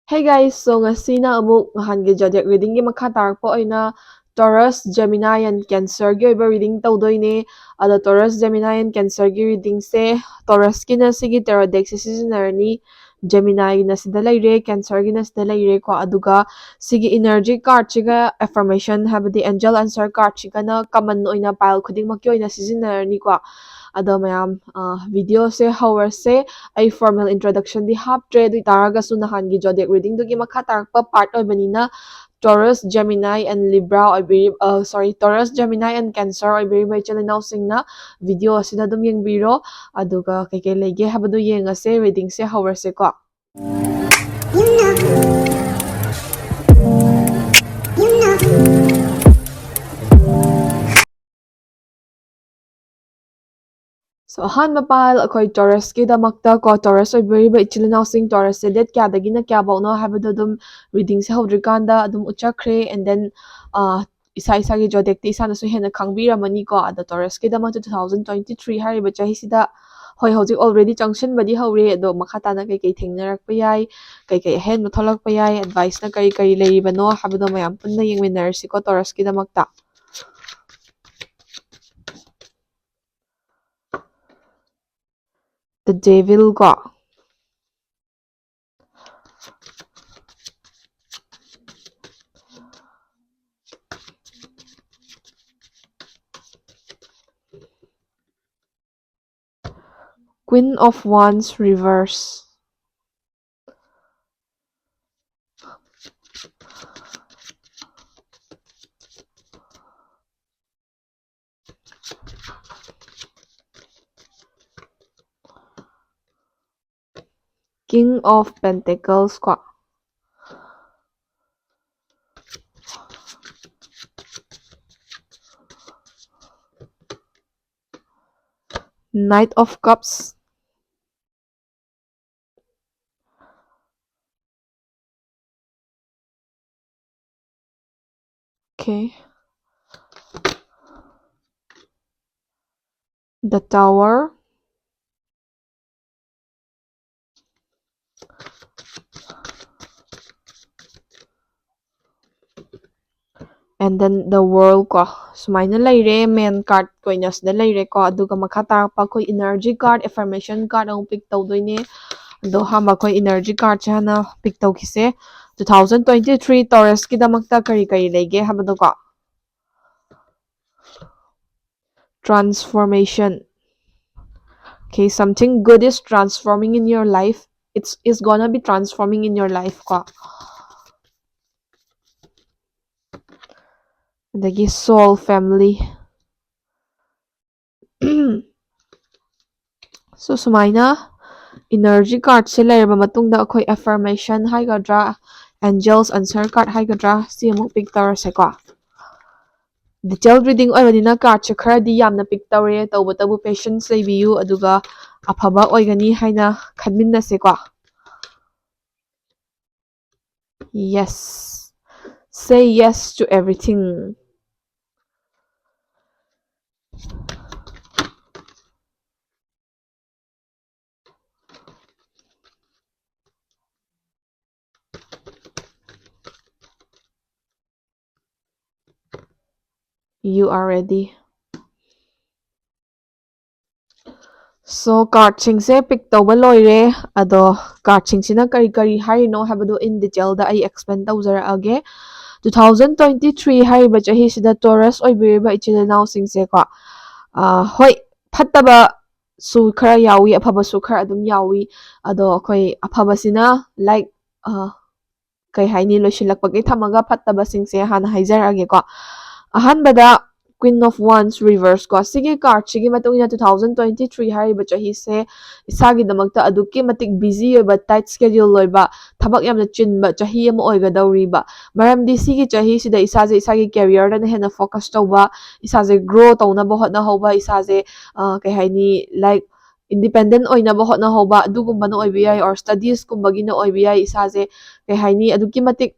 Hey guys, so ngasina amuk nahanggi zodiac reading gi makha tarpo oina Taurus, Gemini and Cancer gi oiba reading tawdoine. Ada Taurus, Gemini and Cancer gi reading se Taurus gi na sigi tarot deck se seasonarni, Gemini gi na sida leire, Cancer gi na sida leire ko aduga sigi energy card chiga affirmation habadi angel answer card chiga na common oina pile khuding makki oina seasonarni ko. Ada mayam video se hour se ay formal introduction di haptre du taraga su nahangi zodiac reading dugi makha tarakpa part oibanina Taurus, Gemini and Libra oibiri Taurus, Gemini and Cancer oibiri bai chalinaw singna video asida dum yengbiro aduga kay lege habadu yengase reading se hourse ko. So ahanba pahal akhoi Taurus ki damakta ko Taurus oibiri ichil announcing Taurus se date kya dagi na kya bawno habadu dum reading se hodrikanda adum uchakre and then isa isa gi zodiac ti isa na su hena khangbiramani ko ada Taurus ki damakta 2023 hariba chahi sida hoi hojik already junction badi hore do makata na kai thengnarak pa yai kai hen ma tholak pa yai advice na kari leibano habadu mayam punna yengminarsi ko Taurus ki damakta. The Devil ko. Queen of Wands reverse. King of Pentacles ko. Knight of Cups. Okay. The Tower. And then the World ko. Sumaina leire main card ko inas da leire ko aduga makha tarakpa ko energy card affirmation card ang pick tawdoine. Do hama ko energy card chana pick tawkise 2023 Taurus ki damakta kari lege habado ko. Transformation. Okay, something good is transforming in your life. It's gonna be transforming in your life ko. Adagi soul family. So sumaina energy card se leirba matungda akhoi affirmation haigadra angels answer card haigadra si amuk pick tawrase ko. Detailed reading oibanina card se kharadi yamna pick tawre tawbatabu patience leibiyu aduga afaba oigani haina khadminnase ko. Yes. Say yes to everything. You are ready. So card singse pick tawba loire ado card singsina kari harino habado in detail da ai explain tawzarage 2023 hariba chahi sida Taurus oibiriba ichilinaw singse ko hoi phattaba su khara yawi afaba su khara adum yawi ado akhoi afaba sina like kai haini losilakpagi thamaga phattaba singse hana haijarage ko ahanbada Queen of Wands reverse ko sigi card sigi matungina 2023 hariba chahi se isagi damakta aduki matik busy oiba tight schedule loiba thabak yamna chinba chahi ama oigadawriba maramdi sigi chahi sida isaje isagi career da hena focus tawba isaje grow tawna ba hotna hoba isaje kai haini like independent oina ba hotna hoba adugumba na oibi yai or studies kumbagi na oibi yai isaje kai haini aduki matik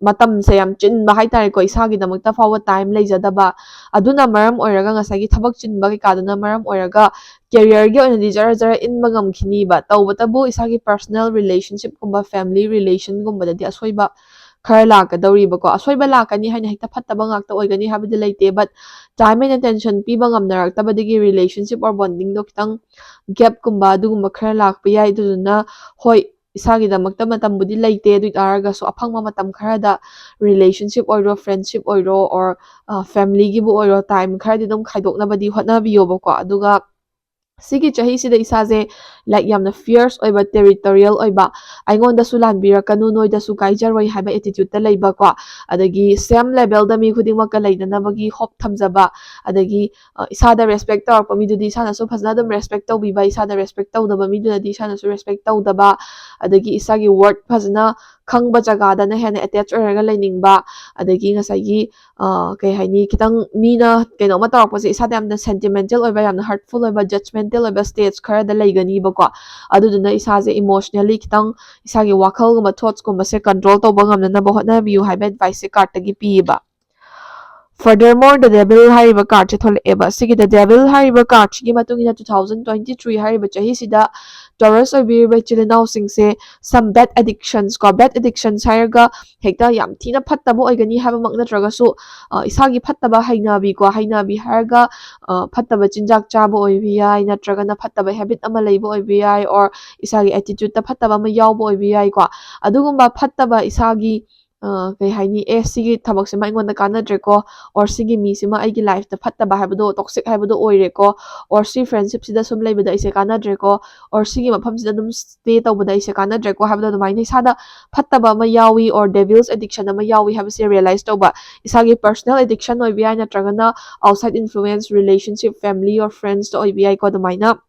matamse yam chinba haitare ko isagidamakta fawa time leijadaba aduna maram oiraga ngasagi thabak chinba ki kaduna maram oiraga career gi oina di jara jara inba ngamkhini ba tawbatabu isagi personal relationship kumba family relation kumba dadi asoiba khara lakadawriba ko asoiba lakani haina hekta phattaba ngakta oigani habidi leite but time and attention piba ngamnaraktabadigi relationship or bonding do kitang gap kumba adugumba khara lakpa yai duduna hoi isagidamakta matambudi leite du taragasu aphangma matam kharada relationship oiro friendship oiro or family gi bu oiro time kharadi dum khaidoknabadi hotnabiyoba ko aduga sigi chahi sida isaje like yamna fierce oiba territorial oiba aingonda su lanbirakanu noida su kaijarwai haiba attitude ta leiba ko adagi same level da mi khuding makka leidanabagi hope thamjaba adagi isada respect tawrpa mi dudi isana su phajna dum respect tawbiba isada respect tawdaba mi dudi isana su respect tawdaba adagi isagi word phajna khangba jaga da na hena attach oraga leiningba adagi ngasagi kai haini kitang mina keno ma tawrpa se isada yamna sentimental oiba yamna hurtful oiba judgmental oiba stage khara da leigani ba ko aduduna isaje emotionally kitang isagi wakhal guma thoughts guma se control tawba ngamna na ba hotna biu haiba advice se card tagi pi ba Furthermore, the devil hariba card che thole eba sigi the devil hariba card gi matungina 2023 hariba chahi sida Taurus oibiriba chilinau singse some bad addictions ko bad addictions haraga hekta yam thina phattaba oigani haba mak natraga su isagi phattaba hainabi ko hainabi haraga phattaba chinjak chaba oibi yai natraga na phattaba habit ama leiba oibi yai or isagi attitude ta phattaba ma yawba oibi yai ko adugumba phattaba isagi kai haini sigi thabak sima ingon da kana ko or sigi mi sima aigi life ta phatta ba habdo toxic habdo oire ko or si friendship sida sum lei bada ise kana ko or sigi mafam sida dum stay taw bada ise kana ko habdo mai nei sada phatta ba ma yawi or devil's addiction ma yawi have se realize taw ba isagi personal addiction oi bi na tragana outside influence relationship family or friends to oi bi ko da maina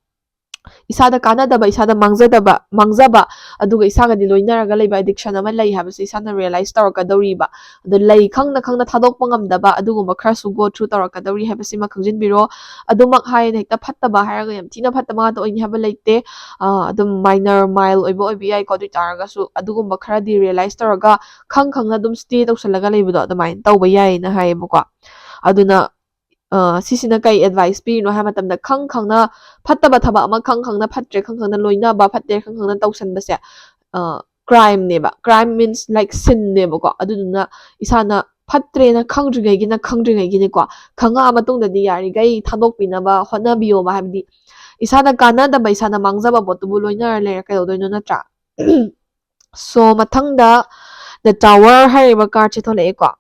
isada kanadaba isada mangjaba aduga isaga di loinaraga leiba addiction ama lei habase isana realize tawrakadawriba adu lei khangna khangna thadokpa ngamdaba adugumba khara su go through tawrakadawri habase ma khangjinbiro adumak hain hekta phattaba haraga yam thina phattama to oini haba leite adum minor mile oiba oibi ai ko du taraga su adugumba khara di realize tawraga khangna dum stay tawsalaga leibudo adumai tawba yai na haibako aduna sisina kai advice pi no ha matamda khangna phattaba thaba ama khangna phatre khangna loina ba phatte khangna tawsan base crime ne ba crime means like sin ne ba ko aduna isana phatre na khangdringai gi ne ko khanga amatung da di yari gai thadok pina ba hona biyo ba habdi isana kana da ba isana mangza ba botubu loina le ka do no na tra so mathangda the tower hariba card che thole ko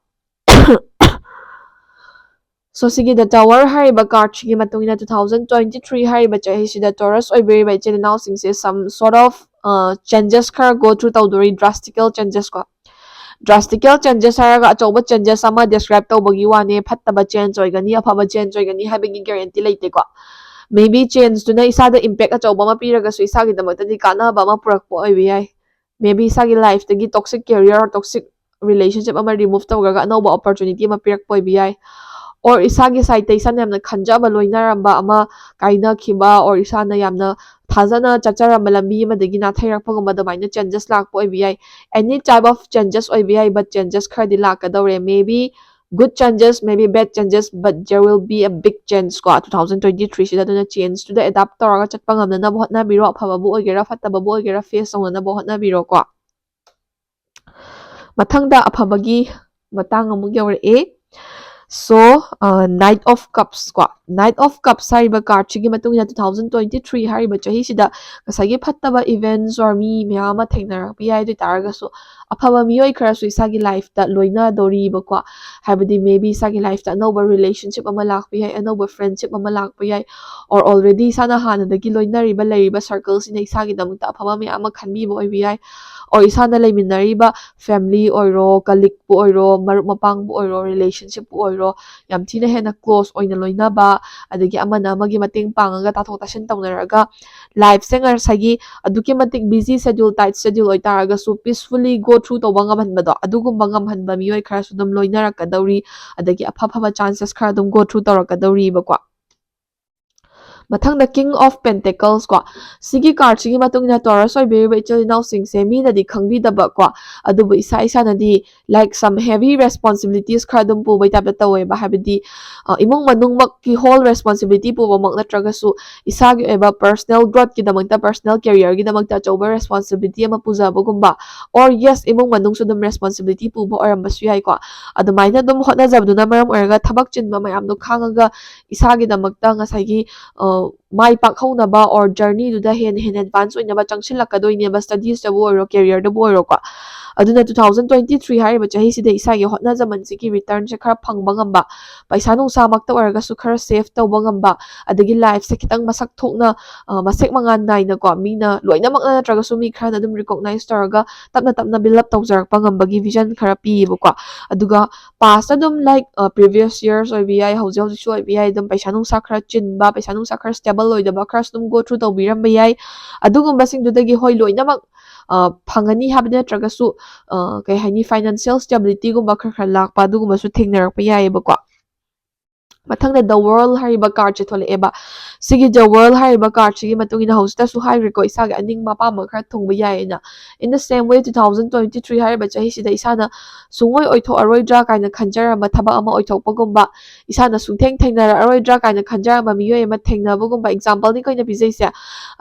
So sigi the tower hariba card gi matungina 2023 hariba chahi sida Taurus oibiriba chinau singse some sort of changes khara go through tawdori drastical changes ko drastical changes haraga achoba changes ama describe tawbagi wane phattaba change oigani afaba change oigani habigi guarantee leite ko maybe change tuna isada impact achoba ma piraga su isagi damakta di kana ba ma purakpo oibi ai maybe isagi life tagi toxic career or toxic relationship ama remove tawgaga anauba opportunity ma pirakpo oibi ai or isagi side isana yamna khanjaba loinaramba ama kaina khiba or isana yamna thazana chacharamba lambi amadagi na thairakpagumba damaina changes lakpo oibi ai any type of changes oibi ai but changes khadi lakadawre maybe good changes maybe bad changes but there will be a big change ko 2023 sida duna change to the adapt tawraga chatpa ngamna na bhotna biro phaba bu oigera fattaba bu oigera face ongna bhotna biro ko mathangda aphabagi matang amuk yawre So, Knight of Cups ko. Knight of Cups hariba card chigi matungina 2023 hariba chahi sida kasagi phattaba events or mi miyama thainarapbi ai du taraga so aphaba miyoi khara su isagi life ta loina dori ba ko habadi maybe isagi life ta no relationship ama lakpi ai no friendship ama lakpi ai or already sana hana dagi loina riba leriba circles ina isagi damta aphaba miyama khanbi bo ai ai or isana leiminariba family oiro colleague bu oiro marup mapang bu oiro relationship bu oiro yam thina hena close oina loina ba adagi amana amagi mating pangaga tathok tasin tawnaraga life sengar sagi aduki matik busy schedule tight schedule oi taraga su peacefully go through to bangam hanbado adugum bangam hanba miyoi khara su dum loina rakadawri adagi apha phaba chances khara dum go through tawrakadawri ba kwa ꯃꯊꯪꯗ king of pentacles ꯀꯣ ꯁꯤꯒꯤ ꯀꯥꯔꯗꯁꯤꯒꯤ ꯃꯇꯨꯡꯏꯟꯅ torch ꯑꯣꯏꯕꯤꯔꯤꯕ ꯏꯆꯤꯜ ꯏꯅꯥꯎꯁꯤꯡꯁꯦ ꯃꯤꯅꯗꯤ ꯈꯪꯕꯤꯗꯕ ꯀꯣ ꯑꯗꯨꯕꯨ ꯏꯁꯥꯅꯗꯤ like some heavy responsibilities ꯈꯔ ꯑꯗꯨꯝ ꯄꯨꯕꯩ ꯇꯥꯏꯞꯇ ꯇꯧꯋꯦꯕ ꯍꯥꯏꯕꯗꯤ ꯏꯃꯨꯡ ꯃꯅꯨꯡꯃꯛꯀꯤ ꯍꯣꯜ responsibility ꯄꯨꯕꯃꯛ ꯅꯠꯇ꯭ꯔꯒꯁꯨ ꯏꯁꯥꯒꯤ ꯑꯣꯏꯕ personal growthꯀꯤꯗꯃꯛꯇ personal careerꯒꯤꯗꯃꯛꯇ ꯑꯆꯧꯕ responsibility ꯑꯃ ꯄꯨꯖꯕꯒꯨꯝꯕ or yes ꯏꯃꯨꯡ ꯃꯅꯨꯡꯁꯨ ꯑꯗꯨꯝ responsibility ꯄꯨꯕ ꯑꯣꯏꯔꯝꯕꯁꯨ ꯌꯥꯏꯀꯣ ꯑꯗꯨꯃꯥꯏꯅ ꯑꯗꯨꯝ ꯍꯣꯠꯅꯖꯕꯗꯨꯅ ꯃꯔꯝ ꯑꯣꯏꯔꯒ ꯊꯕꯛ ꯆꯤꯟꯕ ꯃꯌꯥꯝꯗꯣ ꯈꯥꯡꯉꯒ ꯏꯁꯥꯒꯤꯗꯃꯛꯇ ꯉꯁꯥꯏꯒꯤ ꯃꯥꯏ ꯄꯥꯛꯍꯧꯅꯕ or ꯖꯔꯅꯤꯗꯨꯗ ꯍꯦꯟꯅ ꯑꯦꯗꯚꯥꯟꯁ ꯑꯣꯏꯅꯕ ꯆꯪꯁꯤꯜꯂꯛꯀꯗꯣꯏꯅꯦꯕ ꯁ꯭ꯇꯗꯤꯁꯇꯕꯨ ꯑꯣꯏꯔꯣ ꯀꯦꯔꯤꯌꯔꯗꯕꯨ ꯑꯣꯏꯔꯣꯀꯣ ꯑꯗꯨꯅ 2023 ꯍꯥꯏꯔꯤꯕ ꯆꯍꯤꯁꯤꯗ ꯏꯁꯥꯒꯤ ꯍꯣꯠꯅꯖꯃꯟꯁꯤꯒꯤ ꯔꯤꯇꯔꯟꯁꯦ ꯈꯔ ꯐꯪꯕ ꯉꯝꯕ ꯄꯩꯁꯥ ꯅꯨꯡꯁꯥꯃꯛꯇ ꯑꯣꯏꯔꯒꯁꯨ ꯈꯔ ꯁꯦꯐ ꯇꯧꯕ ꯉꯝꯕ ꯑꯗꯒꯤ ꯂꯥꯏꯐꯁꯦ ꯈꯤꯇꯪ ꯃꯁꯛ ꯊꯣꯛꯅ ꯃꯁꯦꯛ ꯃꯉꯥꯟ ꯅꯥꯏꯅꯀꯣ ꯃꯤꯅ ꯂꯣꯏꯅꯃꯛꯅ ꯅꯠꯇ꯭ꯔꯒꯁꯨ ꯃꯤ ꯈꯔꯅ ꯑꯗꯨꯝ ꯔꯤꯀꯣꯛꯅꯥꯏꯁ ꯇꯧꯔꯒ ꯇꯞꯅ ꯇꯞꯅ ꯕꯤꯜ ꯑꯞ ꯇꯧꯖꯔꯛꯄ ꯉꯝꯕꯒꯤ ꯚꯤꯖꯟ ꯈꯔ ꯄꯤꯌꯦꯕꯀꯣ ꯑꯗꯨꯒ ꯄꯥꯁꯇ ꯑꯗꯨꯝ ꯂꯥꯏꯛ ꯄ꯭ꯔꯤꯚꯤꯌꯁ ꯌꯔꯁ ꯑꯣꯏꯕ ꯌꯥꯏ ꯍꯧꯖꯤꯛꯁꯨ ꯑꯣꯏꯕ ꯌꯥꯏ ꯑꯗꯨꯝ ꯄꯩꯁꯥ ꯅꯨꯡꯁꯥ ꯈꯔ ꯆꯤꯟꯕ ꯄꯩꯁꯥ ꯅꯨꯡꯁꯥ ꯈꯔ ꯁ꯭ꯇꯦꯕꯜ ꯑꯣꯏꯗꯕ ꯈꯔꯁꯨ ꯑꯗꯨꯝ ꯒꯣ ꯊ꯭ꯔꯨ ꯇꯧꯕꯤꯔꯝꯕ ꯌꯥꯏ ꯑꯗꯨꯒꯨꯝꯕꯁꯤꯡꯗꯨꯗꯒꯤ ꯍꯣꯏ ꯂꯣꯏꯅꯃꯛ ꯐꯪꯒꯅꯤ ꯍꯥꯏꯕꯗꯤ ꯅꯠꯇ꯭ꯔꯒꯁꯨ ꯀꯩ ꯍꯥꯏꯅꯤ ꯐꯥꯏꯅꯥꯟꯁꯤꯌꯦꯜ ꯁ꯭ꯇꯦꯕꯤꯂꯤꯇꯤꯒꯨꯝꯕ ꯈꯔ ꯂꯥꯛꯄ ꯑꯗꯨꯒꯨꯝꯕꯁꯨ ꯊꯦꯡꯅꯔꯛꯄ ꯌꯥꯏꯑꯕꯀꯣ ꯃꯊꯪꯗ ꯗ ꯋꯥꯔꯜ ꯍꯥꯏꯔꯤꯕ ꯀꯥꯔꯗꯁꯦ ꯊꯣꯛꯂꯛꯑꯦꯕ ꯁꯤꯒꯤ ꯗ ꯋꯥꯔꯜ ꯍꯥꯏꯔꯤꯕ ꯀꯥꯔꯗꯁꯤꯒꯤ ꯃꯇꯨꯡꯏꯟꯅ ꯍꯧꯖꯤꯛꯇꯁꯨ ꯍꯥꯏꯈ꯭ꯔꯦꯀꯣ ꯏꯁꯥꯒꯤ ꯑꯅꯤꯡꯕ ꯑꯄꯥꯝꯕ ꯈꯔ ꯊꯨꯡꯕ ꯌꯥꯏꯌꯦꯅ ꯏꯟ ꯗ ꯁꯦꯝ ꯋꯦ 2023 ꯍꯥꯏꯔꯤꯕ ꯆꯍꯤꯁꯤꯗ ꯏꯁꯥꯅ ꯁꯨꯡꯑꯣꯏ ꯑꯣꯏꯊꯣꯛꯑꯔꯣꯏꯗ꯭ꯔꯥ ꯀꯥꯏꯅ ꯈꯟꯖꯔꯝꯕ ꯊꯕꯛ ꯑꯃ ꯑꯣꯏꯊꯣꯛꯄꯒꯨꯝꯕ ꯏꯁꯥꯅ ꯁꯨꯡꯊꯦꯡ ꯊꯦꯡꯅꯔꯛꯑꯔꯣꯏꯗ꯭ꯔꯥ ꯀꯥꯏꯅ ꯈꯟꯖꯔꯝꯕ ꯃꯤꯑꯣꯏ ꯑꯃ ꯊꯦꯡꯅꯕꯒꯨꯝꯕ ꯑꯦꯛꯖꯥꯝꯄꯜꯅꯤ ꯑꯩꯈꯣꯏꯅ ꯄꯤꯖꯩꯁꯦ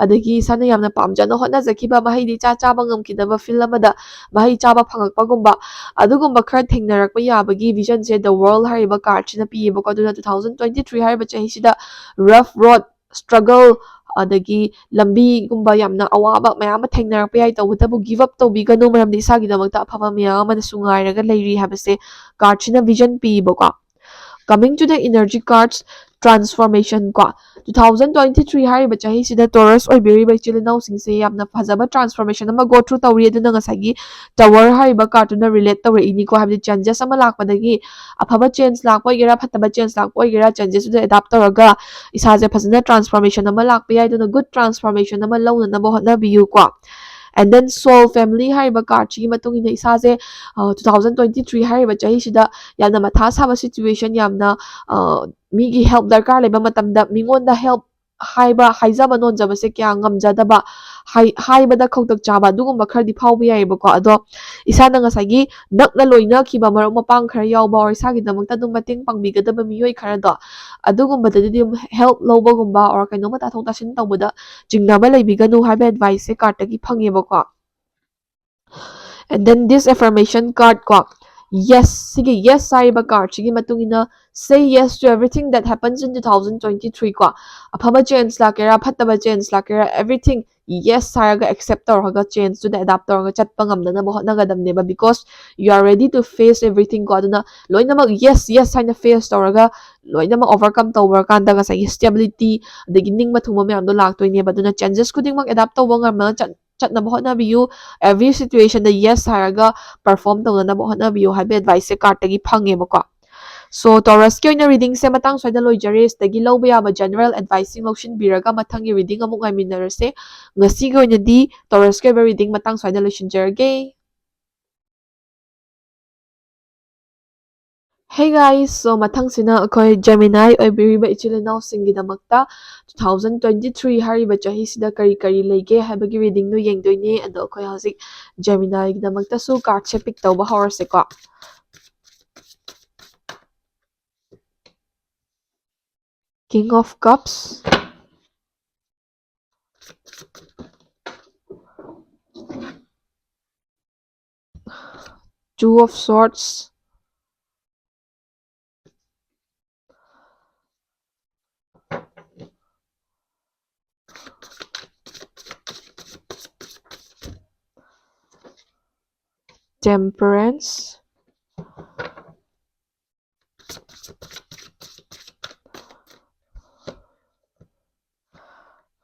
ꯑꯗꯒꯤ ꯏꯁꯥꯅ ꯌꯥꯝꯅ ꯄꯥꯝꯖꯅ ꯍꯣꯠꯅꯖꯈꯤꯕ ꯃꯍꯩꯗꯤ ꯆꯥꯕ ꯉꯝꯈꯤꯗꯕ ꯐꯤꯜ ꯑꯃꯗ ꯃꯍꯩ ꯆꯥꯕ ꯐꯪꯉꯛꯄꯒꯨꯝꯕ ꯑꯗꯨꯒꯨꯝꯕ ꯈꯔ ꯊꯦꯡꯅꯔꯛꯄ ꯌꯥꯕꯒꯤ ꯚꯤꯖꯟꯁꯦ ꯗ ꯋꯥꯔꯜ ꯍꯥꯏꯔꯤꯕ ꯀꯥꯔꯗꯁꯤꯅ ꯄꯤꯌꯦꯕꯀꯣ ꯑꯗꯨꯅ 2023 ꯍꯥꯏꯔꯤꯕ ꯆꯍꯤꯁꯤꯗ ꯔꯐ ꯔꯣꯗ ꯁꯇ꯭ꯔꯒꯜ ꯑꯗꯒꯤ ꯂꯝꯕꯤꯒꯨꯝꯕ ꯌꯥꯝꯅ ꯑꯋꯥꯕ ꯃꯌꯥꯝ ꯑꯃ ꯊꯦꯡꯅꯔꯛꯄ ꯌꯥꯏ ꯇꯧꯕꯇꯕꯨ ꯒꯤꯞ ꯑꯞ ꯇꯧꯕꯤꯒꯅꯨ ꯃꯔꯝꯗꯤ ꯏꯁꯥꯒꯤꯗꯃꯛꯇ ꯑꯐꯕ ꯃꯌꯥꯝ ꯑꯃꯅꯁꯨ ꯉꯥꯏꯔꯒ ꯂꯩꯔꯤ ꯍꯥꯏꯕꯁꯦ ꯀꯥꯔꯗꯁꯤꯅ ꯚꯤꯖꯟ ꯄꯤꯌꯦꯕꯀꯣ coming to the energy cards transformation ꯀꯣ 2023 ꯍꯥꯏꯔꯤꯕ ꯆꯍꯤꯁꯤꯗ ꯇꯣꯔꯁ ꯑꯣꯏꯕꯤꯔꯤꯕ ꯏꯆꯤꯜ ꯏꯅꯥꯎꯁꯤꯡꯁꯦ ꯌꯥꯝꯅ ꯐꯖꯕ ꯇ꯭ꯔꯥꯟꯁꯐꯣꯔꯃꯦꯁꯟ ꯑꯃ ꯒꯣ ꯊ꯭ꯔꯨ ꯇꯧꯔꯤ ꯑꯗꯨꯅ ꯉꯁꯥꯏꯒꯤ ꯇꯋꯔ ꯍꯥꯏꯔꯤꯕ ꯀꯥꯔꯗꯇꯨꯅ ꯔꯤꯂꯦꯠ ꯇꯧꯔꯛꯏꯅꯤꯀꯣ ꯍꯥꯏꯕꯗꯤ ꯆꯦꯟꯖꯦꯁ ꯑꯃ ꯂꯥꯛꯄꯗꯒꯤ ꯑꯐꯕ ꯆꯦꯟꯖ ꯂꯥꯛꯄ ꯑꯣꯏꯒꯦꯔꯥ ꯐꯠꯇꯕ ꯆꯦꯟꯖ ꯂꯥꯛꯄ ꯑꯣꯏꯒꯦꯔꯥ ꯆꯦꯟꯖꯦꯁꯇꯨꯗ ꯑꯦꯗꯥꯞ ꯇꯧꯔꯒ ꯏꯁꯥꯁꯦ ꯐꯖꯅ ꯇ꯭ꯔꯥꯟꯁꯐꯣꯔꯃꯦꯁꯟ ꯑꯃ ꯂꯥꯛꯄ ꯌꯥꯏ ꯑꯗꯨꯅ ꯒꯨꯗ ꯇ꯭ꯔꯥꯟꯁꯐꯣꯔꯃꯦꯁꯟ ꯑꯃ ꯂꯧꯅꯅꯕ ꯍꯣꯠꯅꯕꯤꯌꯨꯀꯣ ꯑꯦꯟ ꯗꯦꯟ ꯁꯣꯜ ꯐꯦꯃꯤꯂꯤ ꯍꯥꯏꯔꯤꯕ ꯀꯥꯔꯗꯁꯤꯒꯤ ꯃꯇꯨꯡ ꯏꯟꯅ ꯏꯁꯥꯁꯦ 2023 ꯍꯥꯏꯔꯤꯕ ꯆꯍꯤꯁꯤꯗ ꯌꯥꯝꯅ ꯃꯊꯥ ꯁꯥꯕ ꯁꯤꯆꯨꯋꯦꯁꯟ ꯌꯥꯝꯅ ꯃꯤꯒꯤ ꯍꯦꯜꯞ ꯗꯔꯀꯥꯔ ꯂꯩꯕ ꯃꯇꯝꯗ ꯃꯤꯉꯣꯟꯗ ꯍꯦꯜꯞ ꯍꯥꯏꯖꯕ ꯅꯣꯟꯖꯕꯁꯦ ꯀꯌꯥ ꯉꯝꯖꯗꯕ ꯍꯥꯏꯕꯗ ꯈꯧꯇꯛ ꯆꯥꯕ ꯑꯗꯨꯒꯨꯝꯕ ꯈꯔꯗꯤ ꯐꯥꯎꯕ ꯌꯥꯏꯑꯕꯀꯣ ꯑꯗꯣ ꯏꯁꯥꯅ ꯉꯁꯥꯏꯒꯤ ꯅꯛꯅ ꯂꯣꯏꯅꯈꯤꯕ ꯃꯔꯨꯞ ꯃꯄꯥꯡ ꯈꯔ ꯌꯥꯎꯕ ꯑꯣꯔ ꯏꯁꯥꯒꯤꯗꯃꯛꯇ ꯑꯗꯨꯝ ꯃꯇꯦꯡ ꯄꯥꯡꯕꯤꯒꯗꯕ ꯃꯤꯑꯣꯏ ꯈꯔꯗꯣ ꯑꯗꯨꯒꯨꯝꯕꯗꯗꯤ ꯑꯗꯨꯝ ꯍꯦꯜꯞ ꯂꯧꯕꯒꯨꯝꯕ ꯑꯣꯔ ꯀꯩꯅꯣꯝꯃ ꯇꯥꯊꯣꯛ ꯇꯥꯁꯤꯟ ꯇꯧꯕꯗ ꯆꯤꯡꯅꯕ ꯂꯩꯕꯤꯒꯅꯨ ꯍꯥꯏꯕ ꯑꯦꯗꯚꯥꯏꯁꯁꯦ ꯀꯥꯔꯗꯇꯒꯤ ꯐꯪꯉꯦꯕꯀꯣ and then this affirmation card ko yes sigi yes haiba card sigi matungina say yes to everything that happens in 2023 ko afaba change lakera phattaba change lakera everything yes haraga accept tawraga change to the adapt tawraga chatpa ngamdana ba hotnagadamneba because you are ready to face everything ko aduna loinamak yes haina face tawraga loinamak overcome tawra kanda ga sai stability adagi ningma thuma mayamdo laktoineba aduna changes kudingmak adapt tawba ngamna chatnaba hotnabiyu every situation da yes haraga perform tawnaba hotnabiyu haibe advice se card tagi phangebako so Taurus ki oina reading se matang soida loijare stagi lawba yaba general advising lawshin biraga mathangi reading amuk ngaiminarase ngasi gi oina di Taurus ki reading matang soida loishinjarage. Hey guys, so mathang sina akhoi Gemini oibiriba ichil inaw singgidamakta 2023 hariba chahi sida kari kari leige haibagi reading no yengdoine ado akhoi hauzik Gemini gidamakta su card se pick tawba hawrase ko. King of Cups, Two of Swords, Temperance,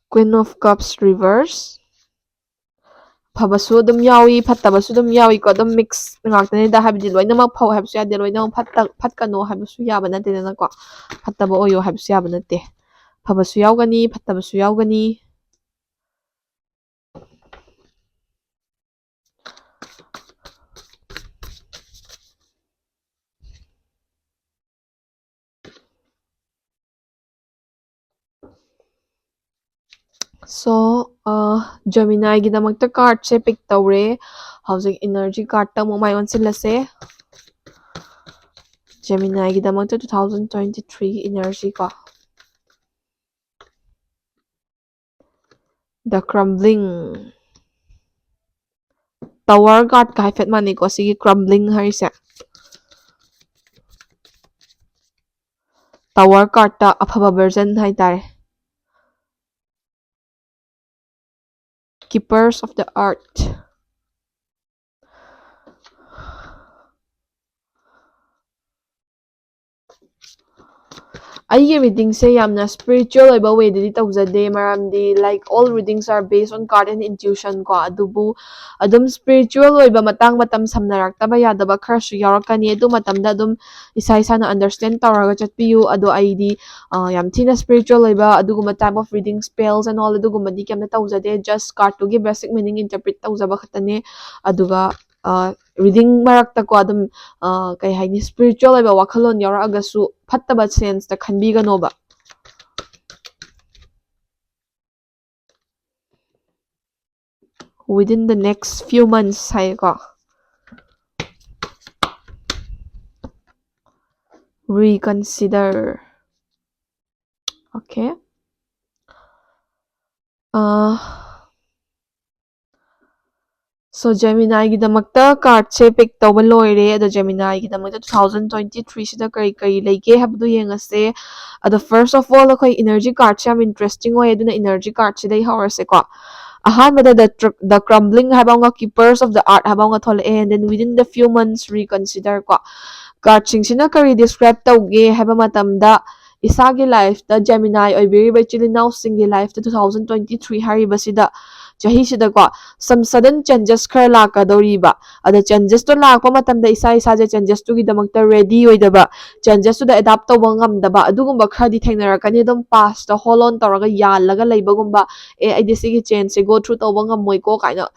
Queen of Cups reverse. Fabasu dum yawi fattabasu dum yawi ko dum mix ngaktani da habdi loinamak phau habsu ya de loinamak phatkano habsu ya banate na ko fattaba oyo habsu ya banate fabasu yawgani fattabasu yawgani. So Gemini-ꯒꯤꯗꯃꯛꯇ ꯀꯥꯔꯠꯁꯦ ꯄꯤꯛ ꯇꯧꯔꯦ ꯍꯧꯖꯤꯛ energy ꯀꯥꯔꯠꯇ ꯑꯃꯨꯛ ꯃꯥꯏ ꯑꯣꯟꯁꯤꯜꯂꯁꯦ Gemini-ꯒꯤꯗꯃꯛꯇ 2023 energy ꯀꯣ The Crumbling Tower Card-ꯀ ꯍꯥꯏꯐꯦꯠ ꯃꯥꯟꯅꯩꯀꯣ ꯁꯤꯒꯤ Crumbling ꯍꯥꯏꯔꯤꯁꯦ Tower Card-ꯇ ꯑꯐꯕ version ꯍꯥꯏꯇꯥꯔꯦ Keepers of the Earth ꯑꯩꯒꯤ ꯔꯤꯗꯤꯡꯁꯦ ꯌꯥꯝꯅ ꯁ꯭ꯄꯤꯔꯤꯆꯨꯋꯦꯜ ꯑꯣꯏꯕ ꯋꯦꯗꯗꯤ ꯇꯧꯖꯗꯦ ꯃꯔꯝꯗꯤ like all readings are based on card and intuition ꯀꯣ ꯑꯗꯨꯕꯨ ꯑꯗꯨꯝ ꯁ꯭ꯄꯤꯔꯤꯆꯨꯋꯦꯜ ꯑꯣꯏꯕ ꯃꯇꯝ ꯁꯝꯅꯔꯛꯇꯕ ꯌꯥꯗꯕ ꯈꯔꯁꯨ ꯌꯥꯎꯔꯛꯀꯅꯤ ꯑꯗꯨ ꯃꯇꯝꯗ ꯑꯗꯨꯝ ꯏꯁꯥꯅ ꯑꯟꯗꯔꯁꯇꯦꯟ ꯇꯧꯔꯒ ꯆꯠꯄꯤꯌꯨ ꯑꯗꯣ ꯑꯩꯗꯤ ꯌꯥꯝ ꯊꯤꯅ ꯁ꯭ꯄꯤꯔꯤꯆꯨꯋꯦꯜ ꯑꯣꯏꯕ ꯑꯗꯨꯒꯨꯝꯕ type of reading spells and all ꯑꯗꯨꯒꯨꯝꯕꯗꯤ ꯀꯩꯝꯇ ꯇꯧꯖꯗꯦ ꯖꯁ ꯀꯥꯔꯠꯇꯨꯒꯤ ꯕꯦꯁꯤꯛ ꯃꯤꯅꯤꯡ ꯏꯟꯇꯔꯄ꯭ꯔꯤꯠ ꯇꯧꯖꯕ ꯈꯛꯇꯅꯦ ꯑꯗꯨꯒ ꯔꯤꯗꯤꯡ ꯃꯔꯛꯇꯀꯣ ꯑꯗꯨꯝ ꯀꯩ ꯍꯥꯏꯅꯤ ꯁ꯭ꯄꯤꯔꯤꯆꯨꯋꯦꯜ ꯑꯣꯏꯕ ꯋꯥꯈꯜꯂꯣꯟ ꯌꯥꯎꯔꯛꯑꯒꯁꯨ ꯐꯠꯇꯕ ꯁꯦꯟꯁꯇ ꯈꯟꯕꯤꯒꯅꯣꯕ within the next few months ꯍꯥꯏꯀꯣ reconsider okay So Gemini-ꯒꯤꯗꯃꯛꯇ ꯀꯥꯔꯠꯁꯦ ꯄꯤꯛ ꯇꯧꯕ ꯂꯣꯏꯔꯦ ꯑꯗꯣ Gemini-ꯒꯤꯗꯃꯛꯇ 2023 ꯁꯤꯗ ꯀꯔꯤ ꯂꯩꯒꯦ ꯍꯥꯏꯕꯗꯨ ꯌꯦꯡꯉꯁꯦ ꯑꯗꯣ ꯐꯥꯔꯁ ꯑꯣꯐ ꯑꯣꯜ ꯑꯩꯈꯣꯏ ꯏꯅꯔꯖꯤ ꯀꯥꯔꯠꯁꯦ ꯌꯥꯝ ꯏꯟꯇꯔꯦꯁꯇꯤꯡ ꯑꯣꯏ ꯑꯗꯨꯅ ꯏꯅꯔꯖꯤ ꯀꯥꯔꯠꯁꯤꯗꯩ ꯍꯧꯔꯁꯦꯀꯣ ꯑꯍꯥꯟꯕꯗ the crumbling ꯍꯥꯏꯕ ꯑꯃꯒ keepers of the art ꯍꯥꯏꯕ ꯑꯃꯒ ꯊꯣꯛꯂꯛꯑꯦ and then within the few months reconsider ꯀꯣ ꯀꯥꯔꯠꯁꯤꯡꯁꯤꯅ ꯀꯔꯤ ꯗꯤꯁꯀ꯭ꯔꯥꯏꯕ ꯇꯧꯒꯦ ꯍꯥꯏꯕ ꯃꯇꯝꯗ ꯏꯁꯥꯒꯤ ꯂꯥꯏꯐꯇ Gemini ꯑꯣꯏꯕꯤꯔꯤꯕ ꯏꯆꯤꯜ ꯏꯅꯥꯎꯁꯤꯡꯒꯤ ꯂꯥꯏꯐꯇ 2023 ꯍꯥꯏꯔꯤꯕꯁꯤꯗ ꯆꯍꯤꯁꯤꯗꯀꯣ some sudden changes ꯈꯔ ꯂꯥꯛꯀꯗꯧꯔꯤꯕ ꯑꯗ changesꯇꯣ ꯂꯥꯛꯄ ꯃꯇꯝꯗ ꯏꯁꯥꯁꯦ changesꯇꯨꯒꯤꯗꯃꯛꯇ ready ꯑꯣꯏꯗꯕ changesꯇꯨꯗ adapt ꯇꯧꯕ ꯉꯝꯗꯕ ꯑꯗꯨꯒꯨꯝꯕ ꯈꯔꯗꯤ ꯊꯦꯡꯅꯔꯛꯀꯅꯤ ꯑꯗꯨꯝ pastꯇ hold on ꯇꯧꯔꯒ ꯌꯥꯜꯂꯒ ꯂꯩꯕꯒꯨꯝꯕ ꯑꯩꯗꯤ ꯁꯤꯒꯤ changeꯁꯦ go through ꯇꯧꯕ ꯉꯝꯃꯣꯏꯀꯣ ꯀꯥꯏꯅ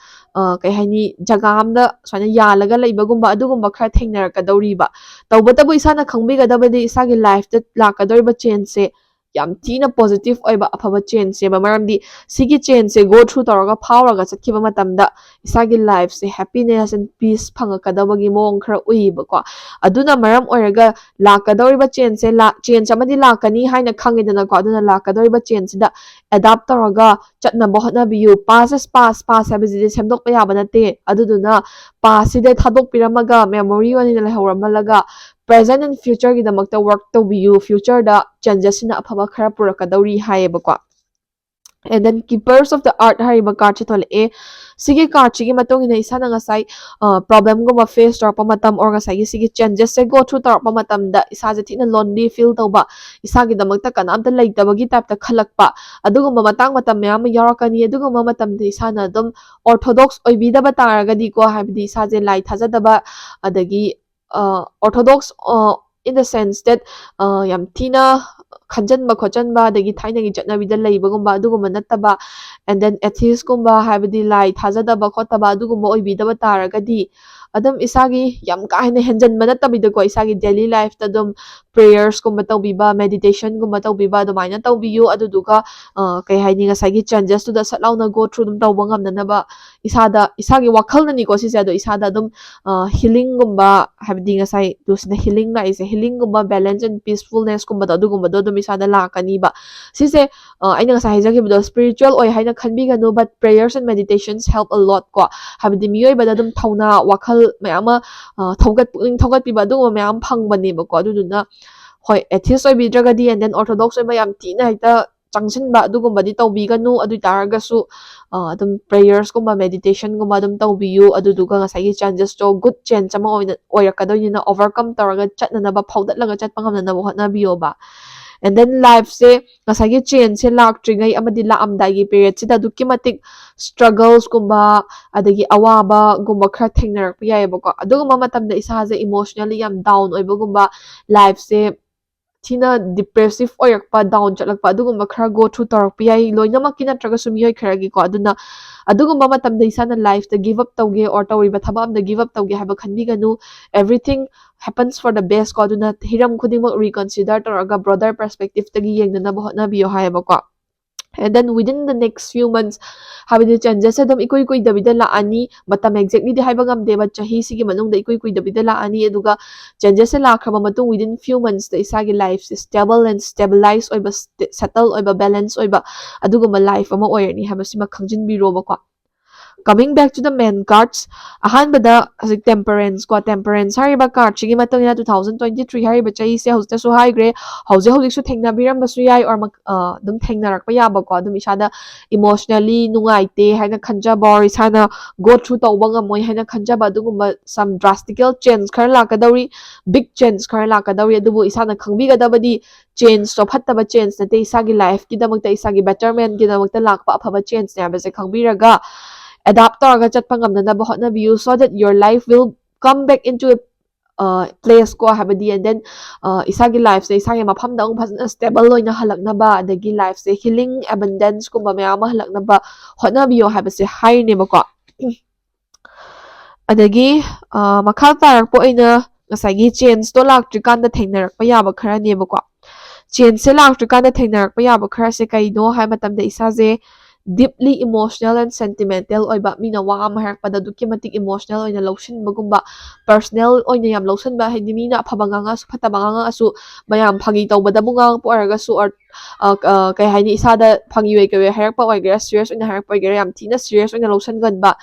ꯀꯩ ꯍꯥꯏꯅꯤ ꯖꯒꯥ ꯑꯝꯗ ꯁꯨꯃꯥꯏꯅ ꯌꯥꯜꯂꯒ ꯂꯩꯕꯒꯨꯝꯕ ꯑꯗꯨꯒꯨꯝꯕ ꯈꯔ ꯊꯦꯡꯅꯔꯛꯀꯗꯧꯔꯤꯕ ꯇꯧꯕꯇꯕꯨ ꯏꯁꯥꯅ ꯈꯪꯕꯤꯒꯗꯕꯗꯤ ꯏꯁꯥꯒꯤ ꯂꯥꯏꯐꯇ ꯂꯥꯛꯀꯗꯧꯔꯤꯕ ꯆꯦꯟꯖꯁꯦ ꯌꯥꯝ ꯊꯤꯅ ꯄꯣꯖꯤꯇꯤቭ ꯑꯣꯏꯕ ꯑꯐꯕ ꯆꯦꯟꯖꯅꯦꯕ ꯃꯔꯝꯗꯤ ꯁꯤꯒꯤ ꯆꯦꯟꯖꯁꯦ go through ꯇꯧꯔꯒ ꯐꯥꯎꯔꯒ ꯆꯠꯈꯤꯕ ꯃꯇꯝꯗ ꯏꯁꯥꯒꯤ ꯂꯥꯏꯐꯁꯦ ꯍꯦꯄꯤꯅꯦꯁ ꯑꯦꯟ ꯄꯤꯁ ꯐꯪꯉꯛꯀꯗꯕꯒꯤ ꯃꯑꯣꯡ ꯈꯔ ꯎꯏꯌꯦꯕꯀꯣ ꯑꯗꯨꯅ ꯃꯔꯝ ꯑꯣꯏꯔꯒ ꯂꯥꯛꯀꯗꯧꯔꯤꯕ ꯆꯦꯟꯖ ꯑꯃꯗꯤ ꯂꯥꯛꯀꯅꯤ ꯍꯥꯏꯅ ꯈꯪꯉꯤꯗꯅꯀꯣ ꯑꯗꯨꯅ ꯂꯥꯛꯀꯗꯧꯔꯤꯕ ꯆꯦꯟꯖꯁꯤꯗ ꯑꯦꯗꯥꯞ ꯇꯧꯔꯒ ꯆꯠꯅꯕ ꯍꯣꯠꯅꯕꯤꯌꯨ ꯄꯥꯁ ꯍꯥꯏꯕꯁꯤꯗꯤ ꯁꯦꯝꯗꯣꯛꯄ ꯌꯥꯕ ꯅꯠꯇꯦ ꯑꯗꯨꯗꯨꯅ ꯄꯥꯁꯁꯤꯗ ꯊꯥꯗꯣꯛꯄꯤꯔꯝꯃꯒ ꯃꯦꯃꯣꯔꯤ ꯑꯣꯏꯅ ꯂꯩꯍꯧꯔꯝꯃꯜꯂꯒ ꯄ꯭ꯔꯦꯖꯦꯟ ꯑꯦꯟ ꯐ꯭ꯌꯨꯆꯔꯒꯤꯗꯃꯛꯇ ꯋꯔꯛ ꯇꯧꯕꯤꯌꯨ ꯐ꯭ꯌꯨꯆꯔꯗ ꯆꯦꯟꯖꯦꯁꯁꯤꯅ ꯑꯐꯕ ꯈꯔ ꯄꯨꯔꯛꯀꯗꯧꯔꯤ ꯍꯥꯏꯌꯦꯕꯀꯣ and then keepers of the art ꯍꯥꯏꯔꯤꯕ ꯀꯥꯔꯠꯁꯦ ꯊꯣꯛꯂꯛꯑꯦ ꯁꯤꯒꯤ ꯀꯥꯔꯠꯁꯤꯒꯤ ꯃꯇꯨꯡ ꯏꯟꯅ ꯏꯁꯥꯅ ꯉꯁꯥꯏ ꯄ꯭ꯔꯣꯕ꯭ꯂꯦꯝꯒꯨꯝꯕ ꯐꯦꯁ ꯇꯧꯔꯛꯄ ꯃꯇꯝ ꯑꯣꯔ ꯉꯁꯥꯏꯒꯤ ꯁꯤꯒꯤ ꯆꯦꯟꯖꯦꯁꯁꯦ ꯒꯣ ꯊ꯭ꯔꯨ ꯇꯧꯔꯛꯄ ꯃꯇꯝꯗ ꯏꯁꯥꯁꯦ ꯊꯤꯅ ꯂꯣꯟꯂꯤ ꯐꯤꯜ ꯇꯧꯕ ꯏꯁꯥꯒꯤꯗꯃꯛꯇ ꯀꯅꯥꯝꯇ ꯂꯩꯇꯕꯒꯤ ꯇꯥꯏꯞꯇ ꯈꯜꯂꯛꯄ ꯑꯗꯨꯒꯨꯝꯕ ꯃꯇꯝ ꯃꯌꯥꯝ ꯑꯃ ꯌꯥꯎꯔꯛꯀꯅꯤ ꯑꯗꯨꯒꯨꯝꯕ ꯃꯇꯝꯗ ꯏꯁꯥꯅ ꯑꯗꯨꯝ ꯑꯣꯔꯊꯣꯗꯣꯛꯁ ꯑꯣꯏꯕꯤꯗꯕ ꯇꯥꯔꯒꯗꯤꯀꯣ ꯍꯥꯏꯕꯗꯤ ꯏꯁꯥꯁꯦ ꯂꯥꯏ ꯊꯥꯖꯗꯕ ꯑꯗꯒꯤ orthodox in the sense that ꯌꯥꯝ ꯊꯤꯅ ꯈꯟꯖꯟꯕ ꯈꯣꯠꯆꯟꯕ ꯑꯗꯒꯤ ꯊꯥꯏꯅꯒꯤ ꯆꯠꯅꯕꯤꯗ ꯂꯩꯕꯒꯨꯝꯕ ꯑꯗꯨꯒꯨꯝꯕ ꯅꯠꯇꯕ and then atheistꯀꯨꯝꯕ ꯍꯥꯏꯕꯗꯤ ꯂꯥꯏ ꯊꯥꯖꯗꯕ ꯈꯣꯠꯇꯕ ꯑꯗꯨꯒꯨꯝꯕ ꯑꯣꯏꯕꯤꯗꯕ ꯇꯥꯔꯒꯗꯤ ꯑꯗꯨꯝ ꯏꯁꯥꯒꯤ ꯌꯥꯝ ꯀꯥ ꯍꯦꯟꯅ ꯍꯦꯟꯖꯟꯕ ꯅꯠꯇꯕꯤꯗꯀꯣ ꯏꯁꯥꯒꯤ ꯗꯦꯂꯤ ꯂꯥꯏꯐꯇ ꯑꯗꯨꯝ ꯄ꯭ꯔꯦꯌꯔꯁꯀꯨꯝꯕ ꯇꯧꯕꯤꯕ ꯃꯦꯗꯤꯇꯦꯁꯟꯒꯨꯝꯕ ꯇꯧꯕꯤꯕ ꯑꯗꯨꯃꯥꯏꯅ ꯇꯧꯕꯤꯌꯨ ꯑꯗꯨꯗꯨꯒ ꯀꯩ ꯍꯥꯏꯅꯤ ꯉꯁꯥꯏꯒꯤ ꯆꯦꯟꯖꯦꯁꯇꯨꯗ ꯁꯠ ꯂꯥꯎꯅ ꯒꯣ ꯊ꯭ꯔꯨ ꯑꯗꯨꯝ ꯇꯧꯕ ꯉꯝꯅꯅꯕ ꯏꯁꯥꯒꯤ ꯋꯥꯈꯜꯅꯅꯤꯀꯣ ꯁꯤꯁꯦ ꯑꯗꯣ ꯏꯁꯥꯗ ꯑꯗꯨꯝ ꯍꯤꯂꯤꯡꯒꯨꯝꯕ ꯍꯥꯏꯕꯗꯤ ꯉꯁꯥꯏ ꯇꯨꯁꯤꯅ ꯍꯤꯂꯤꯡ ꯂꯥꯛꯏꯁꯦ ꯍꯤꯂꯤꯡꯒꯨꯝꯕ ꯕꯦꯂꯦꯟꯁ ꯑꯦꯟ ꯄꯤꯁꯐꯨꯜꯅꯦꯁꯀꯨꯝꯕꯗꯣ ꯑꯗꯨꯒꯨꯝꯕꯗꯣ ꯑꯗꯨꯝ ꯏꯁꯥꯗ ꯂꯥꯛꯀꯅꯤꯕ ꯁꯤꯁꯦ ꯑꯩꯅ ꯉꯁꯥꯏ ꯍꯥꯏꯖꯈꯤꯕꯗꯣ ꯁ꯭ꯄꯤꯔꯤꯆꯨꯋꯦꯜ ꯑꯣꯏ ꯍꯥꯏꯅ ꯈꯟꯕꯤꯒꯅꯨ ꯕꯠ ꯄ꯭ꯔꯦꯌꯔꯁ ꯑꯦꯟ ꯃꯦꯗꯤꯇꯦꯁꯟꯁ ꯍꯦꯜꯞ ꯑ ꯂꯣꯠ ꯀꯣ ꯍꯥꯏꯕꯗꯤ ꯃꯤꯑꯣꯏꯕꯗ ꯑꯗꯨꯝ ꯊꯧꯅꯥ ꯋꯥꯈꯜ ꯃꯌꯥꯝ ꯑꯃ ꯄꯨꯛꯅꯤꯡ ꯊꯧꯒꯠꯄꯤꯕ ꯑꯗꯨꯒꯨꯝꯕ ꯃꯌꯥꯝ ꯐꯪꯕꯅꯦꯕꯀꯣ ꯑꯗꯨꯗꯨꯅ ꯍꯣꯏ ꯑꯦꯊꯤꯁ ꯑꯣꯏꯕꯤꯗ꯭ꯔꯒꯗꯤ and then ꯑꯣꯔꯊꯣꯗꯣꯛꯁ ꯑꯣꯏꯕ ꯌꯥꯝ ꯊꯤꯅ ꯍꯦꯛꯇ ꯆꯪꯁꯤꯟꯕ ꯑꯗꯨꯒꯨꯝꯕꯗꯤ ꯇꯧꯕꯤꯒꯅꯨ ꯑꯗꯨ ꯑꯣꯏꯇꯥꯔꯒꯁꯨ ꯑꯗꯨꯝ ꯄ꯭ꯔꯦꯌꯔꯁꯀꯨꯝꯕ ꯃꯦꯗꯤꯇꯦꯁꯟꯒꯨꯝꯕ ꯑꯗꯨꯝ ꯇꯧꯕꯤꯌꯨ ꯑꯗꯨꯗꯨꯒ ꯉꯁꯥꯏꯒꯤ ꯆꯦꯟꯖꯦꯁꯇꯣ ꯒꯨꯗ ꯆꯦꯟꯖ ꯑꯃ ꯑꯣꯏꯔꯛꯀꯗꯣꯏꯅꯤꯅ ꯑꯣꯚꯔꯀꯝ ꯇꯧꯔꯒ ꯆꯠꯅꯅꯕ ꯐꯥꯎꯗꯠꯂꯒ ꯆꯠꯄ ꯉꯝꯅꯅꯕ ꯍꯣꯠꯅꯕꯤꯌꯣꯕ and then ꯂꯥꯏꯐꯁꯦ ꯉꯁꯥꯏꯒꯤ ꯆꯦꯟꯖꯁꯦ ꯂꯥꯛꯇ꯭ꯔꯤꯉꯩ ꯑꯃꯗꯤ ꯂꯥꯛꯑꯝꯗꯥꯏꯒꯤ ꯄꯤꯔꯤꯌꯗꯁꯤꯗ ꯑꯗꯨꯛꯀꯤ ꯃꯇꯤꯛ ꯁꯇ꯭ꯔꯒꯜꯁꯀꯨꯝꯕ ꯑꯗꯒꯤ ꯑꯋꯥꯕꯒꯨꯝꯕ ꯈꯔ ꯊꯦꯡꯅꯔꯛꯄ ꯌꯥꯏꯑꯕꯀꯣ ꯑꯗꯨꯒꯨꯝꯕ ꯃꯇꯝꯗ ꯏꯁꯥꯁꯦ ꯏꯃꯣꯁꯅꯦꯜꯂꯤ ꯌꯥꯝ ꯗꯥꯎꯟ ꯑꯣꯏꯕꯒꯨꯝꯕ ꯂꯥꯏꯐꯁꯦ ꯊꯤꯅ ꯗꯤꯄ꯭ꯔꯦꯁꯤꯞ ꯑꯣꯏꯔꯛꯄ ꯗꯥꯎꯟ ꯆꯠꯂꯛꯄ ꯑꯗꯨꯒꯨꯝꯕ ꯈꯔ ꯒꯣ ꯊ꯭ꯔꯨ ꯇꯧꯔꯛꯄ ꯌꯥꯏ ꯂꯣꯏꯅꯃꯛꯀꯤ ꯅꯠꯇ꯭ꯔꯒꯁꯨ ꯃꯤꯑꯣꯏ ꯈꯔꯒꯤꯀꯣ ꯑꯗꯨꯅ ꯑꯗꯨꯒꯨꯝꯕ ꯃꯇꯝꯗ ꯏꯁꯥꯅ ꯂꯥꯏꯐꯇ ꯒꯤቭ ꯑꯞ ꯇꯧꯒꯦ ꯑꯣꯔ ꯇꯧꯔꯤꯕ ꯊꯕꯛ ꯑꯝꯗ ꯒꯤቭ ꯑꯞ ꯇꯧꯒꯦ ꯍꯥꯏꯕ ꯈꯟꯕꯤꯒꯅꯨ everything happens for the best ꯀꯣ ꯑꯗꯨꯅ ꯍꯤꯔꯝ ꯈꯨꯗꯤꯡꯃꯛ ꯔꯤꯀꯟꯁꯤꯗꯔ ꯇꯧꯔꯒ ꯕ꯭ꯔꯣꯗꯔ ꯄꯔꯁꯄꯦꯛꯇꯤꯞꯇꯒꯤ ꯌꯦꯡꯅꯅꯕ ꯍꯣꯠꯅꯕꯤꯌꯣ ꯍꯥꯏꯌꯦꯕꯀꯣ and then within the next few months habidi changes adum ikui dabida la ani matam exactly di haiba ngam deba chahi sigi manung da ikui dabida la ani aduga changes la khaba matung within few months the isagi life is stable and stabilize oiba settle oiba balance oiba aduga life ama oyani haba sima khangjin bi roba ko coming back to the main cards ahanbada hasik temperance ko temperance hariba card chigi matang 2023 hariba chai se hosta so high gre hauze hauzik su thengna biram basu yai or dum thengna rak pa yaba ko dum isada emotionally nungai te haina khanja bor isana go through tawba ngamoi haina khanja ba dugumba some drastical change khar la ka dawi big change khar la ka dawi adubu isana khangbi ga dabadi change so phattaba change na te isagi life ki damakta isagi betterment ki damakta lakpa aphaba change ne ba se khangbi raga adapt tawraga chatpa ngamnanaba hotnabiyu so that your life will come back into a place ko habadi and then isagi life se isagi mafamda ung phasna stable loina halaknaba adagi life se healing abundance ko mayama halaknaba hotnabiyo habase haine bako adagi makha tarak po ina ngasagi change to laktrikanda thengnarak pa yaba khara ne bako change se laktrikanda thengnarak pa yaba khara se kaino hai matamda isaje deeply emotional and sentimental oiba mina wa ma harak pada duki matik emotional oina lotion bagumba personal oina yam lotion ba hedi mina phabanga su phatabanga asu mayam phagi tawbada bunga poraga su or kai haini isada phangi we kai harak pa oigra serious oina harak pa oigra yam thina serious oina lotion gan ba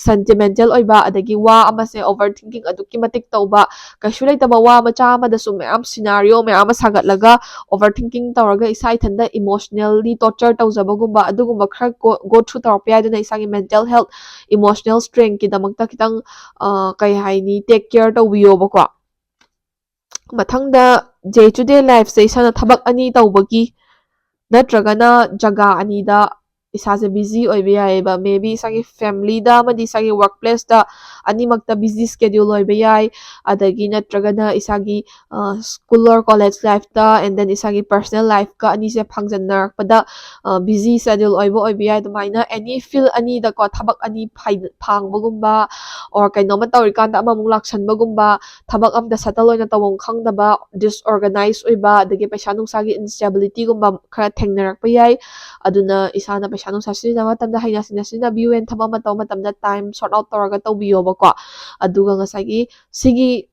sentimental oiba adagi wa amase overthinking aduki matik tawba kaishu leitaba wa macha amada su mayam scenario mayam sagatlaga overthinking tawraga isa ithanda emotionally torture tawjabagumba adugumba khara go through tawrpa yaduna isagi mental health emotional strength ki damakta kitang kai haini take care tawbiyo bako mathangda day to day life se isana thabak ani tawbagi natragana jaga ani da isase busy oibe yai ba maybe isagi family da amadi isagi workplace da animakta busy schedule oibe yai adagi natragana isagi school or college life da and then isagi personal life ka ani se phangjannar pada busy schedule oibe yai dumaina any feel ani da ko thabak ani phangbagumba or kainoma tawrikanda amamung laksanbagumba thabak amda settle oina tawong khangdaba disorganized oiba adagi paisa nungsagi instability gumba khara thengnarak pa yai aduna isana paisa nungsa sina matamda haina sina view and thama mataw matamda time sort out tawraga tawbiyo bako aduga ngasagi sigi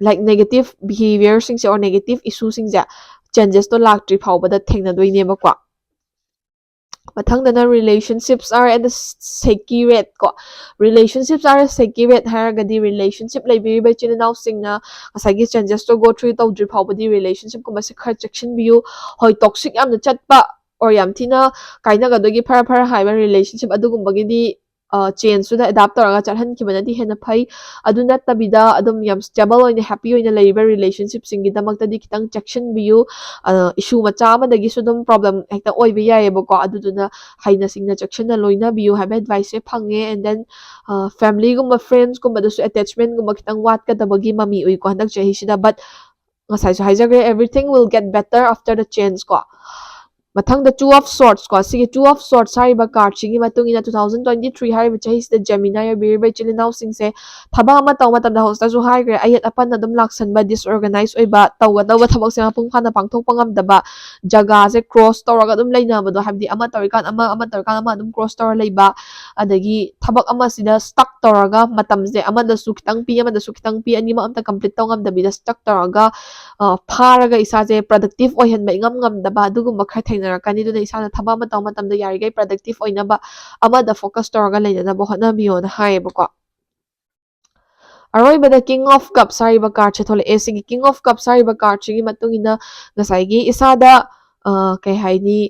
like negative behavior singse or negative issue singse changes to laktri phawbada thengna doine bako mathangdana relationships are at the shaky rate ko relationships are shaky rate haragadi relationship leibiriba chinanaw singna asagi changes to go through tawdri phawbadi relationship ko mase khar section view hoi toxic amna chatpa or yam thina kaina gadogi phara haiba relationship adugumbagidi change suda adapt tawraga chalhan kibanadi hena phai aduna tabida adum yam stable oina happy oina leiba relationship singi damakta di kitang section view issue macha amadagi sudum problem hekta oibe yaebako aduduna haina singna section na loina view have advice e phange and then family gumba friends gumba dasu attachment gumba kitang wat ka dabagi mami ui ko handak chahi sida but ngasai so haijagre everything will get better after the change ko mathangda two of swords ko sigi two of swords hariba card chigi matungina 2023 hariba chahi sida Gemini or Birba chilinaw singse thaba ama taw matamda hosta su haigre ayat apan adum laksanba disorganized oiba tawga thabak se mapung phana pangthok pangamdaba jaga se cross tawraga adum leinabado habdi ama tawrikan ama adum cross tawra leiba adagi thabak ama sida stuck tawraga matamse amada su kitang pi anima amta complete tawgamdabida stuck tawraga pharaga isaje productive oihanba ngamdaba adugumba khar thengnarakani duna isana thaba ama taw matamda yarigai productive oinaba amada focus tawraga leinanaba hotnabiyo na haibako aroibada king of cups hariba card che thole sigi king of cups hariba card chigi matungina ngasai isada kai haini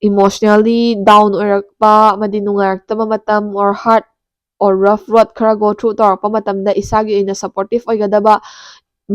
emotionally down oirakpa amadi nungairaktaba matam or heart or rough road khara go through tawrakpa matamda isagi ina supportive oigadaba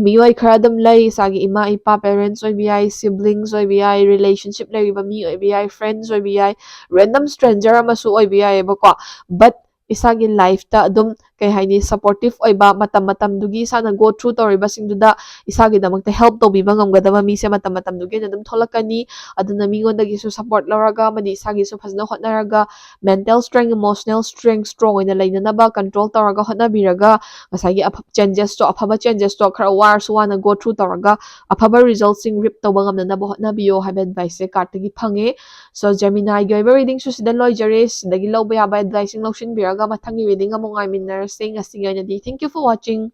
mioi khara dum lay isagi ima ipa parents oibi yai siblings oibi yai relationship leriba mi oibi yai friends oibi yai random stranger amasu oibi yai bako but isagi life ta adum kay haini supportive oiba matam dugi sana go through toriba singduda isagi damakta help tobiba ngamgadaba mi se matam dugi adum tholakani aduna mingodagi su support laraga madi isagi su phajna hotnaraga mental strength emotional strength strong oina leinanaba control taraga hotnabiraga ngasagi changes to khara war su wana go through taraga afaba results sing rip toba ngamnanaba hotnabiyo haiba advice se kartagi phange so Gemini gi oiba reading su sida loijare sidagi loba yaba advice sing lotion biraga mathangi reading among I minarase ngasi oinadi thank you for watching.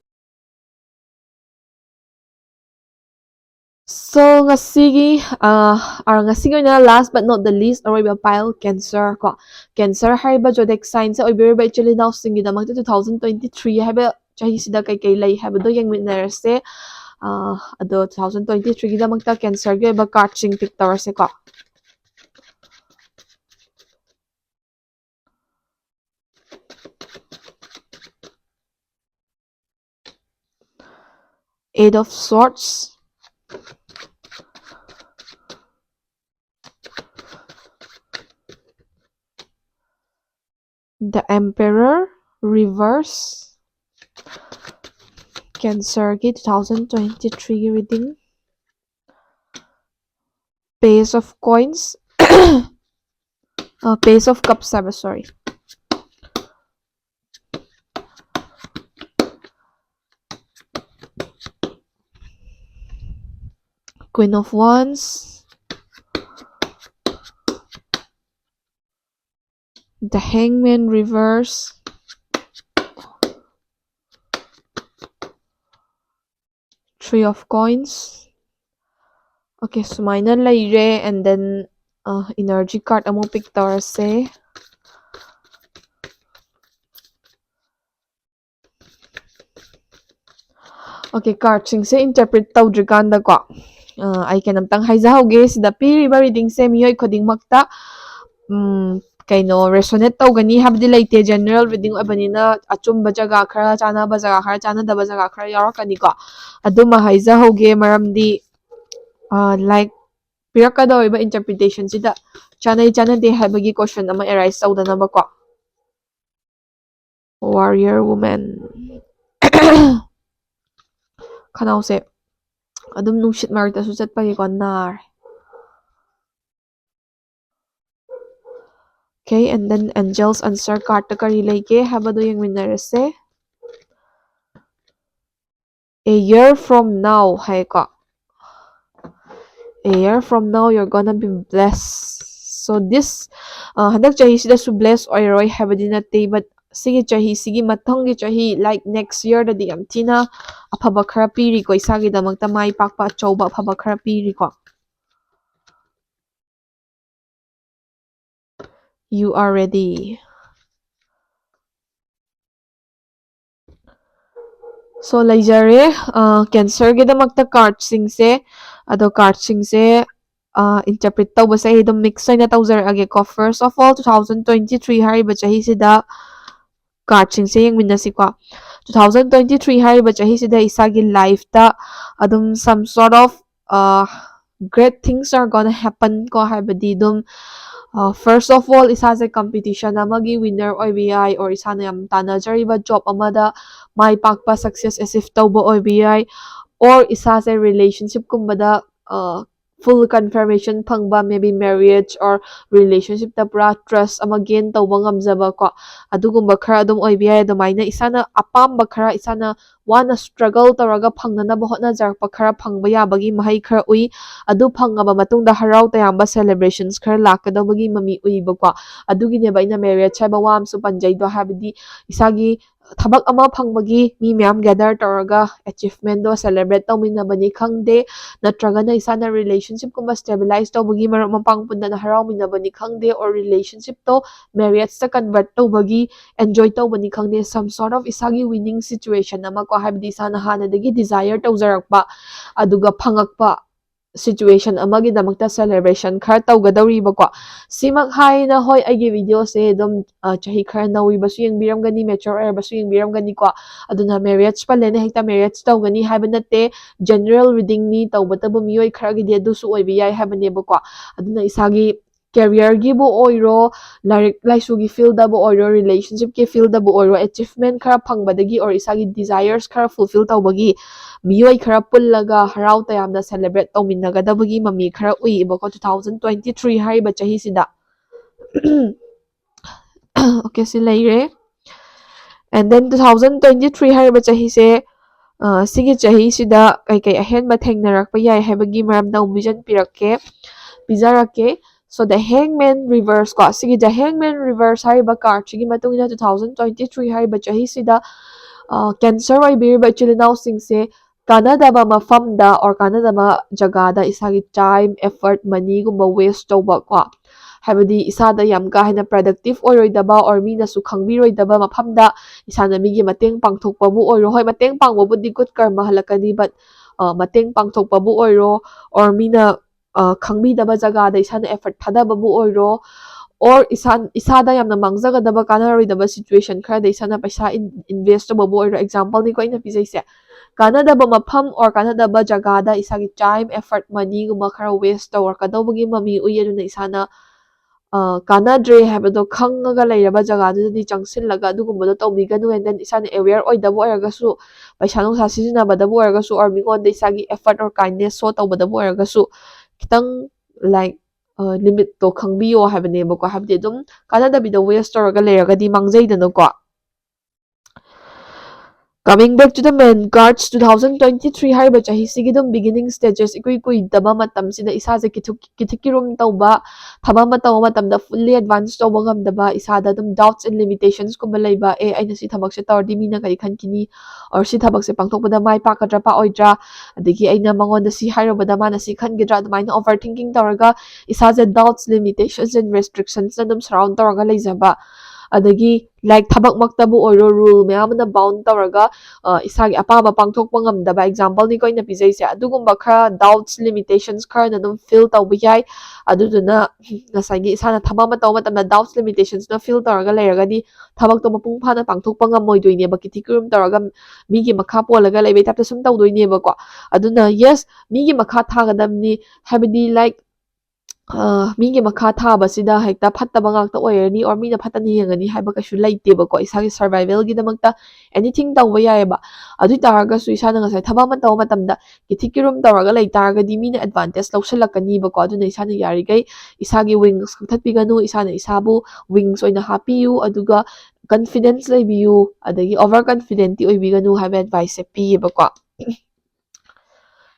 So ngasigi ngasigi oina last but not the least aroiba pile cancer ko cancer haiba zodiac sign se oibiriba actually now singi damakta 2023 haiba chahi sida kai kai lai haibado yengminarase ado 2023 gi damakta cancer gi oiba card sing pick tawrase ko. Eight of Swords, the Emperor, Reverse, Cancer ki 2023 reading, Page of Coins, Page of Cups, sorry. Queen of Wands, the Hangman Reverse, Three of Coins. Okay, sumaina laire and then energy card amo pick tawrase. Okay, card sing se interpret tawdrikanda ko. I can amtang haizahauge sida piriba reading se miyoi khodingmakta kaino resonate tawgani habdi leite general reading obanina achumba jaga khara chanaba jaga khara chanadaba jaga khara yarakani ko aduma haizahauge maramdi like pirakadoriba interpretation sida chanai chanade habagi question ama arise tawdanaba ko. Warrior woman. Khanause adum nungshit marta su chatpagi ko nar. Okay, and then angels answer card ta kari leke habado yengminarase. A year from now hai ko. A year from now you're gonna be blessed. So this handak chahi sida su blessed oiroi habadi nate but sigi chahi sigi mathangi chahi like next year da di amtina afaba khara piri ko isagi damakta mai pakpa chauba afaba khara piri ko. You are ready. So laijare cancer gi damakta card sing se ado card sing se interpret tawba se idom mix na tawzarage ko. First of all 2023 hariba chahi sida card sing se yengminasi ko. 2023 hariba chahi sida isagi life ta adum some sort of great things are gonna happen ko habadi dum first of all isa se competition amagi winner oibi or isa na yam tanajariba job amada mai pakpa success achieve tawba oibi or isa se relationship kumbada full confirmation phangba maybe marriage or relationship ta pura trust ama gain tawba ngamjaba ko adugumba khara adum oibi adumaina isana apamba khara isana wana struggle taraga phangnanaba hotnajarpa khara phangba yabagi mahai khara ui adu phangaba matungda harau tayamba celebrations khara lakadabagi mami uiba ko adugineba ina marriage haiba wamsu panjaido habidi isagi thabak ama phangbagi mi myam gather taraga achievement do celebrate tawminabani khangde natragana isana relationship kumba stabilize tawbagi marak mapang punda na harau minabani khangde or relationship to marriage ta convert tawbagi enjoy tawbani khangde some sort of isagi winning situation ama ko habidi isana hanadagi desire tawjarakpa aduga phangakpa situation amagi damakta celebration khar tawgadawriba ko simak haina hoi agi video se dum chahi khar nawiba su yengbiramgani mature era basu yengbiramgani ko aduna marriage palene hekta marriage tawgani habanate general reading ni tawbatabu miyoi khar gi de du su oibi yai habane ba ko aduna isagi ꯀꯦꯔꯤꯌꯔꯒꯤꯕꯨ ꯑꯣꯏꯔꯣ ꯂꯥꯏꯔꯤꯛ ꯂꯥꯏꯁꯨꯒꯤ ꯐꯤꯜꯗꯕꯨ ꯑꯣꯏꯔꯣ ꯔꯤꯂꯦꯁꯟꯁꯤꯞꯀꯤ ꯐꯤꯜꯗꯕꯨ ꯑꯣꯏꯔꯣ ꯑꯦꯆꯤꯞꯃꯦꯟ ꯈꯔ ꯐꯪꯕꯗꯒꯤ or ꯏꯁꯥꯒꯤ ꯗꯤꯖꯥꯏꯔꯁ ꯈꯔ fulfil ꯇꯧꯕꯒꯤ ꯃꯤꯑꯣꯏ ꯈꯔ ꯄꯨꯜꯂꯒ ꯍꯔꯥꯎ ꯇꯌꯥꯝꯅ ꯁꯦꯂꯦꯕ꯭ꯔꯦꯠ ꯇꯧꯃꯤꯟꯅꯒꯗꯕꯒꯤ ꯃꯃꯤ ꯈꯔ ꯎꯏꯌꯦꯕꯀꯣ 2023 ꯍꯥꯏꯔꯤꯕ ꯆꯍꯤꯁꯤꯗ ꯑꯣꯀꯦ ꯁꯤ ꯂꯩꯔꯦ and then 2023 ꯍꯥꯏꯔꯤꯕ ꯆꯍꯤꯁꯦ ꯁꯤꯒꯤ ꯆꯍꯤꯁꯤꯗ ꯀꯩꯀꯩ ꯑꯍꯦꯟꯕ ꯊꯦꯡꯅꯔꯛꯄ ꯌꯥꯏ ꯍꯥꯏꯕꯒꯤ ꯃꯔꯝꯗ vision ꯄꯤꯖꯔꯛꯀꯦ so the hangman reverse ꯀꯣ ꯁꯤꯒꯤ the hangman reverse ꯍꯥꯏꯔꯤꯕ ꯀꯥꯔꯗꯁꯤꯒꯤ ꯃꯇꯨꯡ ꯏꯟꯅ 2023 ꯍꯥꯏꯔꯤꯕ ꯆꯍꯤꯁꯤꯗ ꯀꯦꯟꯁꯔ ꯑꯣꯏꯕꯤꯔꯤꯕ ꯏꯆꯤꯜ ꯏꯅꯥꯎꯁꯤꯡꯁꯦ ꯀꯥꯟꯅꯗꯕ ꯃꯐꯝꯗ ꯑꯣꯔ ꯀꯥꯟꯅꯗꯕ ꯖꯒꯥꯗ ꯏꯁꯥꯒꯤ ꯇꯥꯏꯝ ꯑꯦꯐꯔꯠ ꯃꯅꯤꯒꯨꯝꯕ ꯋꯦꯁ ꯇꯧꯕ ꯀꯣ ꯍꯥꯏꯕꯗꯤ ꯏꯁꯥꯗ ꯌꯥꯝ ꯀꯥ ꯍꯦꯟꯅ ꯄ꯭ꯔꯗꯛꯇꯤꯞ ꯑꯣꯏꯔꯣꯏꯗꯕ ꯑꯣꯔ ꯃꯤꯅꯁꯨ ꯈꯪꯕꯤꯔꯣꯏꯗꯕ ꯃꯐꯝꯗ ꯏꯁꯥꯅ ꯃꯤꯒꯤ ꯃꯇꯦꯡ ꯄꯥꯡꯊꯣꯛꯄꯕꯨ ꯑꯣꯏꯔꯣ ꯍꯣꯏ ꯃꯇꯦꯡ ꯄꯥꯡꯕꯕꯨꯗꯤ ꯒꯨꯗ ꯀꯔꯃ ꯍꯜꯂꯛꯀꯅꯤ ꯕꯠ ꯃꯇꯦꯡ ꯄꯥꯡꯊꯣꯛꯄꯕꯨ ꯑꯣꯏꯔꯣ ꯑꯣꯔ ꯃꯤꯅ ꯈꯪꯕꯤꯗꯕ ꯖꯒꯥꯗ ꯏꯁꯥꯅ ꯑꯦꯐꯔꯠ ꯊꯥꯗꯕꯕꯨ ꯑꯣꯏꯔꯣ ꯑꯣꯔ ꯏꯁꯥꯗ ꯌꯥꯝꯅ ꯃꯥꯡꯖꯒꯗꯕ ꯀꯥꯟꯅꯔꯣꯏꯗꯕ ꯁꯤꯆꯨꯋꯦꯁꯟ ꯈꯔꯗ ꯏꯁꯥꯅ ꯄꯩꯁꯥ ꯏꯟꯚꯦꯁ ꯇꯧꯕꯕꯨ ꯑꯣꯏꯔꯣ ꯑꯦꯛꯖꯥꯝꯄꯜꯅꯤꯀꯣ ꯑꯩꯅ ꯄꯤꯖꯩꯁꯦ ꯀꯥꯟꯅꯗꯕ ꯃꯐꯝ ꯑꯣꯔ ꯀꯥꯟꯅꯗꯕ ꯖꯒꯥꯗ ꯏꯁꯥꯒꯤ ꯇꯥꯏꯝ ꯑꯦꯐꯔꯠ ꯃꯅꯤꯒꯨꯝꯕ ꯈꯔ ꯋꯦꯁ ꯇꯧꯔꯛꯀꯗꯧꯕꯒꯤ ꯃꯃꯤ ꯎꯏ ꯑꯗꯨꯅ ꯏꯁꯥꯅ ꯀꯥꯟꯅꯗ꯭ꯔꯦ ꯍꯥꯏꯕꯗꯣ ꯈꯪꯉꯒ ꯂꯩꯔꯕ ꯖꯒꯥꯗꯨꯗꯗꯤ ꯆꯪꯁꯤꯜꯂꯒ ꯑꯗꯨꯒꯨꯝꯕꯗꯣ ꯇꯧꯕꯤꯒꯅꯨ ꯑꯦꯟ ꯗꯦꯟ ꯏꯁꯥꯅ ꯑꯦꯋꯦꯌꯔ ꯑꯣꯏꯗꯕ ꯑꯣꯏꯔꯒꯁꯨ ꯄꯩꯁꯥ ꯅꯨꯡꯁꯥ ꯁꯤꯖꯤꯟꯅꯕꯗꯕꯨ ꯑꯣꯏꯔꯒꯁꯨ ꯑꯣꯔ ꯃꯤꯉꯣꯟꯗ ꯏꯁꯥꯒꯤ ꯑꯦꯐꯔꯠ ꯑꯣꯔ ꯀꯥꯏꯟꯗꯅꯦꯁ ꯁꯣ ꯇꯧꯕꯗꯕꯨ ꯑꯣꯏꯔꯒꯁꯨ ꯈꯤꯇꯪ ꯂꯥꯏꯛ ꯂꯤꯃꯤꯠꯇꯣ ꯈꯪꯕꯤꯌꯣ ꯍꯥꯏꯕꯅꯦꯕꯀꯣ ꯍꯥꯏꯕꯗꯤ ꯑꯗꯨꯝ ꯀꯥꯟꯅꯗꯕꯤꯗ ꯋꯦꯁ ꯇꯧꯔꯒ ꯂꯩꯔꯒꯗꯤ ꯃꯥꯡꯖꯩꯗꯅꯀꯣ Coming back to the main cards 2023 ꯍꯥꯏꯔꯤꯕ ꯆꯍꯤꯁꯤꯒꯤ ꯑꯗꯨꯝ beginning stages ꯏꯀꯨꯏ ꯀꯨꯏꯗꯕ ꯃꯇꯝꯁꯤꯗ ꯏꯁꯥꯁꯦ ꯀꯤꯊꯤꯛꯀꯤꯔꯨꯝ ꯇꯧꯕ ꯊꯕꯛ ꯑꯃ ꯇꯧꯕ ꯃꯇꯝꯗ fully advance ꯇꯧꯕ ꯉꯝꯗꯕ ꯏꯁꯥꯗ ꯑꯗꯨꯝ doubts and limitations ꯀꯨꯝꯕ ꯂꯩꯕ ꯑꯩꯅ ꯁꯤ ꯊꯕꯛꯁꯦ ꯇꯧꯔꯗꯤ ꯃꯤꯅ ꯀꯔꯤ ꯈꯟꯈꯤꯅꯤ or ꯁꯤ ꯊꯕꯛꯁꯦ ꯄꯥꯡꯊꯣꯛꯄꯗ ꯃꯥꯏ ꯄꯥꯛꯀꯗ꯭ꯔꯥ ꯄꯥꯛꯑꯣꯏꯗ꯭ꯔꯥ ꯑꯗꯒꯤ ꯑꯩꯅ ꯃꯉꯣꯟꯗ ꯁꯤ ꯍꯥꯏꯔꯨꯕꯗ ꯃꯥꯅ ꯁꯤ ꯈꯟꯒꯗ꯭ꯔꯥ ꯑꯗꯨꯃꯥꯏꯅ overthinking ꯇꯧꯔꯒ ꯏꯁꯥꯁꯦ doubts limitations and restrictions ꯑꯗꯨꯝ surround ꯇꯧꯔꯒ ꯂꯩꯖꯕ ꯑꯗꯒꯤ ꯂꯥꯏꯛ ꯊꯕꯛꯃꯛꯇꯕꯨ ꯑꯣꯏꯔꯣ ꯔꯨꯜ ꯃꯌꯥꯝ ꯑꯃꯅ ꯕꯥꯎꯟ ꯇꯧꯔꯒ ꯏꯁꯥꯒꯤ ꯑꯄꯥꯝꯕ ꯄꯥꯡꯊꯣꯛꯄ ꯉꯝꯗꯕ ꯑꯦꯛꯖꯥꯝꯄꯜꯅꯤꯀꯣ ꯑꯩꯅ ꯄꯤꯖꯩꯁꯦ ꯑꯗꯨꯒꯨꯝꯕ ꯈꯔ ꯗꯥꯎꯠꯁ ꯂꯤꯃꯤꯇꯦꯁꯟꯁ ꯈꯔꯅ ꯑꯗꯨꯝ ꯐꯤꯜ ꯇꯧꯕ ꯌꯥꯏ ꯑꯗꯨꯗꯨꯅ ꯉꯁꯥꯏꯒꯤ ꯏꯁꯥꯅ ꯊꯕꯛ ꯑꯃ ꯇꯧꯕ ꯃꯇꯝꯗ ꯗꯥꯎꯠꯁ ꯂꯤꯃꯤꯇꯦꯁꯟꯁꯅ ꯐꯤꯜ ꯇꯧꯔꯒ ꯂꯩꯔꯒꯗꯤ ꯊꯕꯛꯇꯣ ꯃꯄꯨꯡ ꯐꯥꯅ ꯄꯥꯡꯊꯣꯛꯄ ꯉꯝꯃꯣꯏꯗꯣꯏꯅꯦꯕ ꯀꯤꯊꯤꯛꯀꯤꯔꯨꯝ ꯇꯧꯔꯒ ꯃꯤꯒꯤ ꯃꯈꯥ ꯄꯣꯜꯂꯒ ꯂꯩꯕꯩ ꯇꯥꯏꯞꯇ ꯁꯨꯝ ꯇꯧꯗꯣꯏꯅꯦꯕꯀꯣ ꯑꯗꯨꯅ ꯌꯦꯁ ꯃꯤꯒꯤ ꯃꯈꯥ ꯊꯥꯒꯗꯕꯅꯤ ꯍꯥꯏꯕꯗꯤ ꯂꯥꯏꯛ ꯃꯤꯒꯤ ꯃꯈꯥ ꯊꯥꯕꯁꯤꯗ ꯍꯦꯛꯇ ꯐꯠꯇꯕ ꯉꯥꯛꯇ ꯑꯣꯏꯔꯅꯤ ꯑꯣꯔ ꯃꯤꯅ ꯐꯠꯇꯅ ꯌꯦꯡꯉꯅꯤ ꯍꯥꯏꯕ ꯀꯩꯁꯨ ꯂꯩꯇꯦꯕꯀꯣ ꯏꯁꯥꯒꯤ ꯁꯔꯚꯥꯏꯚꯦꯜꯒꯤꯗꯃꯛꯇ ꯑꯦꯅꯤꯊꯤꯡ ꯇꯧꯕ ꯌꯥꯏꯑꯕ ꯑꯗꯨ ꯑꯣꯏꯇꯥꯔꯒꯁꯨ ꯏꯁꯥꯅ ꯉꯁꯥꯏ ꯊꯕꯛ ꯑꯃ ꯇꯧꯕ ꯃꯇꯝꯗ ꯀꯤꯊꯤꯛꯀꯤꯔꯨꯝ ꯇꯧꯔꯒ ꯂꯩ ꯇꯥꯔꯒꯗꯤ ꯃꯤꯅ ꯑꯦꯗꯚꯥꯟꯇꯦꯖ ꯂꯧꯁꯤꯜꯂꯛꯀꯅꯤꯕꯀꯣ ꯑꯗꯨꯅ ꯏꯁꯥꯅ ꯌꯥꯔꯤꯈꯩ ꯏꯁꯥꯒꯤ ꯋꯤꯡꯁ ꯀꯛꯊꯠꯄꯤꯒꯅꯨ ꯏꯁꯥꯅ ꯏꯁꯥꯕꯨ ꯋꯤꯡꯁ ꯑꯣꯏꯅ ꯍꯥꯞꯄꯤꯌꯨ ꯑꯗꯨꯒ ꯀꯟꯐꯤꯗꯦꯟꯁ ꯂꯩꯕꯤꯌꯨ ꯑꯗꯒꯤ ꯑꯣꯚꯔ ꯀꯟꯐꯤꯗꯦꯟꯇꯤ ꯑꯣꯏꯕꯤꯒꯅꯨ ꯍꯥꯏꯕ ꯑꯦꯗꯚꯥꯏꯁꯁꯦ ꯄꯤꯌꯦꯕꯀꯣ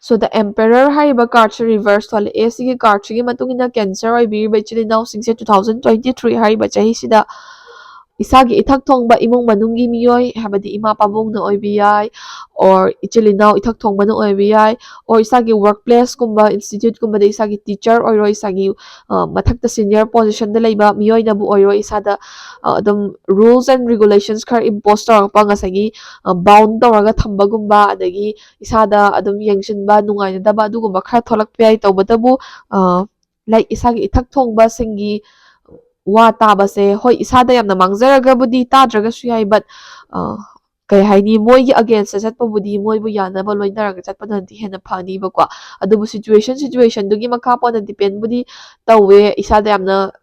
So the Emperor ꯍꯥꯏꯔꯤꯕ ꯀꯥꯔꯗꯁꯦ ꯔꯤꯚꯔꯁ ꯊꯣꯛꯂꯛꯑꯦ ꯁꯤꯒꯤ ꯀꯥꯔꯗꯁꯤꯒꯤ ꯃꯇꯨꯡ ꯏꯟꯅ ꯀꯦꯟꯁꯔ ꯑꯣꯏꯕꯤꯔꯤꯕ ꯏꯆꯤꯜ ꯏꯅꯥꯎꯁꯤꯡꯁꯦ 2023 ꯍꯥꯏꯔꯤꯕ ꯆꯍꯤꯁꯤꯗ ꯏꯁꯥꯒꯤ ꯏꯊꯛ ꯊꯣꯡꯕ ꯏꯃꯨꯡ ꯃꯅꯨꯡꯒꯤ ꯃꯤꯑꯣꯏ ꯍꯥꯏꯕꯗꯤ ꯏꯃꯥ ꯄꯥꯕꯨꯡꯅ ꯑꯣꯏꯕ ꯌꯥꯏ ꯑꯣꯔ ꯏꯆꯤꯜ ꯏꯅꯥꯎ ꯏꯊꯛ ꯊꯣꯡꯕꯅ ꯑꯣꯏꯕ ꯌꯥꯏ ꯑꯣꯔ ꯏꯁꯥꯒꯤ ꯋꯥꯔꯛ ꯄ꯭ꯂꯦꯁꯀꯨꯝꯕ ꯏꯟꯁꯇꯤꯇ꯭ꯌꯨꯠꯀꯨꯝꯕꯗ ꯏꯁꯥꯒꯤ ꯇꯤꯆꯔ ꯑꯣꯏꯔꯣ ꯏꯁꯥꯒꯤ ꯃꯊꯛꯇ ꯁꯤꯅꯤꯌꯔ ꯄꯣꯖꯤꯁꯟꯗ ꯂꯩꯕ ꯃꯤꯑꯣꯏꯅꯕꯨ ꯑꯣꯏꯔꯣ ꯏꯁꯥꯗ ꯑꯗꯨꯝ ꯔꯨꯜꯁ ꯑꯦꯟ ꯔꯤꯒꯨꯂꯦꯁꯟꯁ ꯈꯔ ꯏꯝꯄꯣꯁ ꯇꯧꯔꯛꯄ ꯉꯁꯥꯏꯒꯤ ꯕꯥꯎꯟ ꯇꯧꯔꯒ ꯊꯝꯕꯒꯨꯝꯕ ꯑꯗꯒꯤ ꯏꯁꯥꯗ ꯑꯗꯨꯝ ꯌꯦꯡꯁꯤꯟꯕ ꯅꯨꯡꯉꯥꯏꯅꯗꯕ ꯑꯗꯨꯒꯨꯝꯕ ꯈꯔ ꯊꯣꯛꯂꯛꯄ ꯌꯥꯏ ꯇꯧꯕꯇꯕꯨ ꯂꯥꯏꯛ ꯏꯁꯥꯒꯤ ꯏꯊꯛ ꯊꯣꯡꯕꯁꯤꯡꯒꯤ ꯋꯥ ꯇꯥꯕꯁꯦ ꯍꯣꯏ ꯏꯁꯥꯗ ꯌꯥꯝꯅ ꯃꯥꯡꯖꯔꯒꯕꯨꯗꯤ ꯇꯥꯗ꯭ꯔꯒꯁꯨ ꯌꯥꯏ ꯕꯠ ꯀꯩ ꯍꯥꯏꯅꯤ ꯃꯣꯏꯒꯤ ꯑꯒꯦꯟꯁꯇ ꯆꯠꯄꯕꯨꯗꯤ ꯃꯣꯏꯕꯨ ꯌꯥꯅꯕ ꯂꯣꯏꯅꯔꯒ ꯆꯠꯄꯅꯗꯤ ꯍꯦꯟꯅ ꯐꯅꯤꯕꯀꯣ ꯑꯗꯨꯕꯨ ꯁꯤꯆꯨꯋꯦꯁꯟꯗꯨꯒꯤ ꯃꯈꯥ ꯄꯣꯟꯅ ꯗꯤꯄꯦꯟꯕꯨꯗꯤ ꯇꯧꯋꯦ ꯏꯁꯥꯗ ꯌꯥꯝꯅ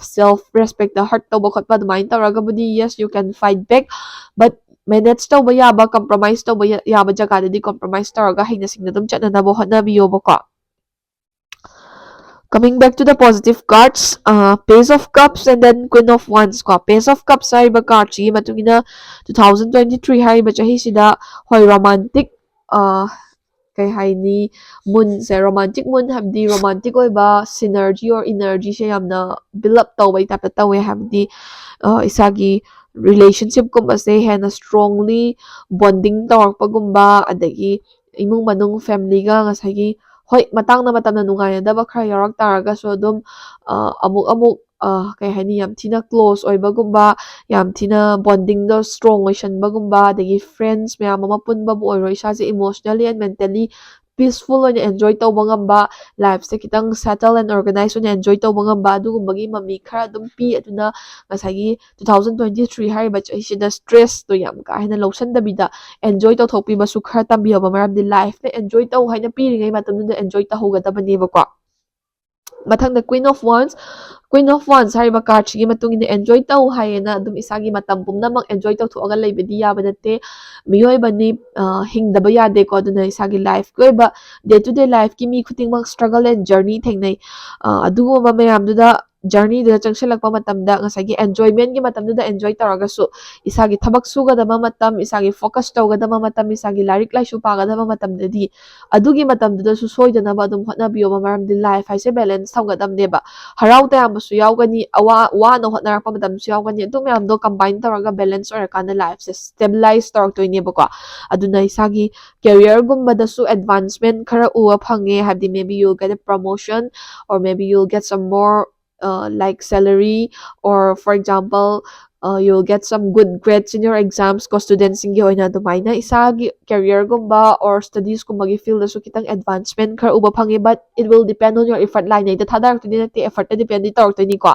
ꯁꯦꯜꯐ ꯔꯦꯁꯄꯦꯛꯇ ꯍꯔꯠ ꯇꯧꯕ ꯈꯣꯠꯄ ꯑꯗꯨꯃꯥꯏꯅ ꯇꯧꯔꯒꯕꯨꯗꯤ yes you can fight back but manage ꯇꯧꯕ ꯌꯥꯕ ꯀꯝꯄ꯭ꯔꯣꯃꯥꯏꯁ ꯇꯧꯕ ꯌꯥꯕ ꯖꯒꯥꯗꯗꯤ ꯀꯝꯄ꯭ꯔꯣꯃꯥꯏꯁ ꯇꯧꯔꯒ ꯍꯩꯅ ꯁꯤꯡꯅ ꯑꯗꯨꯝ ꯆꯠꯅꯅꯕ ꯍꯣꯠꯅꯕꯤꯌꯣꯕꯀꯣ Coming back to the positive cards, Page of Cups and then Queen of Wands ko. Page of Cups hariba card si matungina 2023 hariba chahisida hoi romantic kay haini moon se romantic moon habdi romantic oiba synergy or energy se yamna build up tawbay tap tawe habdi isagi relationship gumba se hena strongly bonding tawrpagumba adagi imung manung family ga ngasagi hoi matangna matamna nungainadaba khara yarak taragasu adum amuk kay haini yam thina close oibagumba yam thina bonding do strong oisanbagumba adagi friends mayam ama punbabu oiro isase emotionally and mentally peaceful oina enjoy tawba ngamba life se kitang settle and organize oina enjoy tawba ngamba adugumbagi mami khara adum pi aduna ngasagi 2023 hariba chahisida stress to yam ka hena lawsandabida enjoy tawthokpibasu khara tambiyoba maramdi life na enjoy taw haina piringai matamda enjoy tahogadabanebako ꯃꯊꯪꯗ Queen of Wands ꯍꯥꯏꯔꯤꯕ ꯀꯥꯔꯠꯁꯤꯒꯤ ꯃꯇꯨꯡ ꯏꯟꯅ enjoy ꯇꯧ ꯍꯥꯏꯌꯦꯅ ꯑꯗꯨꯝ ꯏꯁꯥꯒꯤ ꯃꯇꯝ ꯄꯨꯝꯅꯃꯛ enjoy ꯇꯧꯊꯣꯛꯑꯒ ꯂꯩꯕꯗꯤ ꯌꯥꯕ ꯅꯠꯇꯦ ꯃꯤꯑꯣꯏꯕꯅꯤ ꯍꯤꯡꯗꯕ ꯌꯥꯗꯦꯀꯣ ꯑꯗꯨꯅ ꯏꯁꯥꯒꯤ ꯂꯥꯏꯐꯀꯤ ꯑꯣꯏꯕ ꯗꯦ ꯇꯨ ꯗꯦ ꯂꯥꯏꯐꯀꯤ ꯃꯤ ꯈꯨꯗꯤꯡꯃꯛ struggle and journey ꯊꯦꯡꯅꯩ ꯑꯗꯨꯒꯨꯝꯕ ꯃꯌꯥꯝꯗꯨꯗ ꯖꯔꯅꯤꯗꯨꯗ ꯆꯪꯁꯤꯜꯂꯛꯄ ꯃꯇꯝꯗ ꯉꯁꯥꯏꯒꯤ enjoymentꯒꯤ ꯃꯇꯝꯗꯨꯗ enjoy ꯇꯧꯔꯒꯁꯨ ꯏꯁꯥꯒꯤ ꯊꯕꯛ ꯁꯨꯒꯗꯕ ꯃꯇꯝ ꯏꯁꯥꯒꯤ focus ꯇꯧꯒꯗꯕ ꯃꯇꯝ ꯏꯁꯥꯒꯤ ꯂꯥꯏꯔꯤꯛ ꯂꯥꯏꯁꯨ ꯄꯥꯒꯗꯕ ꯃꯇꯝꯗꯗꯤ ꯑꯗꯨꯒꯤ ꯃꯇꯝꯗꯨꯗꯁꯨ ꯁꯣꯏꯗꯅꯕ ꯑꯗꯨꯝ ꯍꯣꯠꯅꯕꯤꯌꯣꯕ ꯃꯔꯝꯗꯤ ꯂꯥꯏꯐ ꯍꯥꯏꯁꯦ ꯕꯦꯂꯦꯟꯁ ꯊꯝꯒꯗꯕꯅꯦꯕ ꯍꯔꯥꯎ ꯇꯌꯥꯝꯕꯁꯨ ꯌꯥꯎꯒꯅꯤ ꯋꯥꯅ ꯍꯣꯠꯅꯔꯛꯄ ꯃꯇꯝꯁꯨ ꯌꯥꯎꯒꯅꯤ ꯑꯗꯨ ꯃꯌꯥꯝꯗꯣ ꯀꯝꯕꯥꯏꯟ ꯇꯧꯔꯒ ꯕꯦꯂꯦꯟꯁ ꯑꯣꯏꯔꯀꯥꯟꯗ ꯂꯥꯏꯐꯁꯦ ꯁ꯭ꯇꯦꯕꯤꯂꯥꯏꯁ ꯇꯧꯔꯛꯇꯣꯏꯅꯦꯕꯀꯣ ꯑꯗꯨꯅ ꯏꯁꯥꯒꯤ ꯀꯦꯔꯤꯌꯔꯒꯨꯝꯕꯗꯁꯨ ꯑꯦꯗꯚꯥꯟꯁꯃꯦꯟ ꯈꯔ ꯎꯕ ꯐꯪꯉꯦ ꯍꯥꯏꯕꯗꯤ maybe you'll get a promotion or maybe you'll get some more like salary or for example you'll get some good grades in your exams ko studentsinggi oina adumaina isagi careergumba or studiesgumbagi fielddasu kitang advancement khara uba phangi but it will depend on your effort line ida thadaraktoini nate effort ta depend tawrtoini ko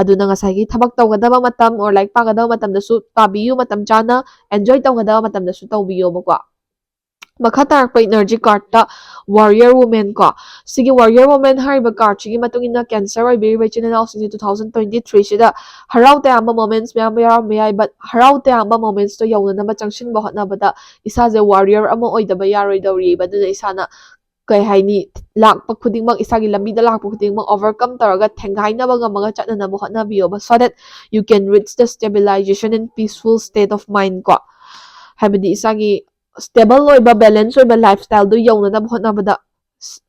aduna ngasagi thabak tawgadaba matam or like pagadaba matamdasu pabiyu matam chana enjoy tawgadaba matamdasu tawbiyo bako makha tarakpa energy card ta warrior woman ko sigi warrior woman hariba card sigi matungina cancer oibiriba chinana singi 2023 sida harau tayamba moments mayam yaram mayai but harau tayamba moments to yawnanaba changshinba hotnabada isaje warrior ama oidaba yaroi dawri baduna isana kai haini lakpa khudingmak isagi lambida lakpa khudingmak overcome taraga thengainaba ngamaga chatnanaba hotnabiyo so that you can reach the stabilization and peaceful state of mind ko habidi isagi stable oiba balance oiba lifestyle do yawnanaba hotnabada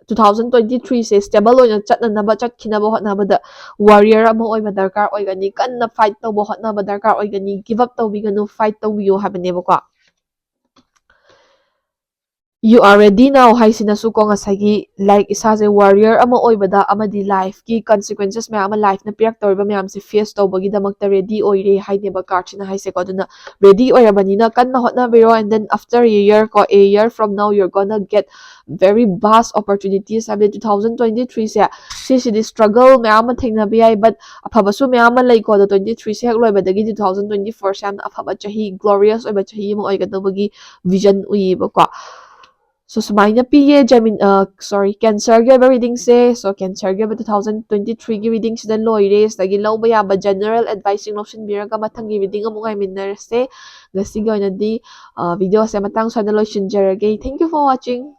2023 se stable oina chatnanaba chatkinaba hotnabada warrior ama oiba darkar oigani kanna fight tawba hotnaba darkar oigani give up tawbiganu fight tawbiyo habaneba ko you are ready now haisinasu ko ngasagi like isaje warrior ama oibada amadi life ki consequences mayam ama life na pirak toriba mayam se face tawbagi damakta ready oire haineba card sina haise ko aduna ready oirabani na kanna hotna biro and then after a year from now you're gonna get very vast opportunities habi 2023 se sidi struggle mayam thengna bi ai but afabasu mayam lai ko 23 se hek loibadagi 2024 se am afaba chahi glorious oiba chahi mo oigadabagi vision uiba ko so sumaina piye cancer ge reading se so cancer ge 2023 gi reading sida loire sagi lawba yaba general advising option biraga mathangi reading amu ngai minnar se ngasi gi oina di video se matang sada loishin jarage thank you for watching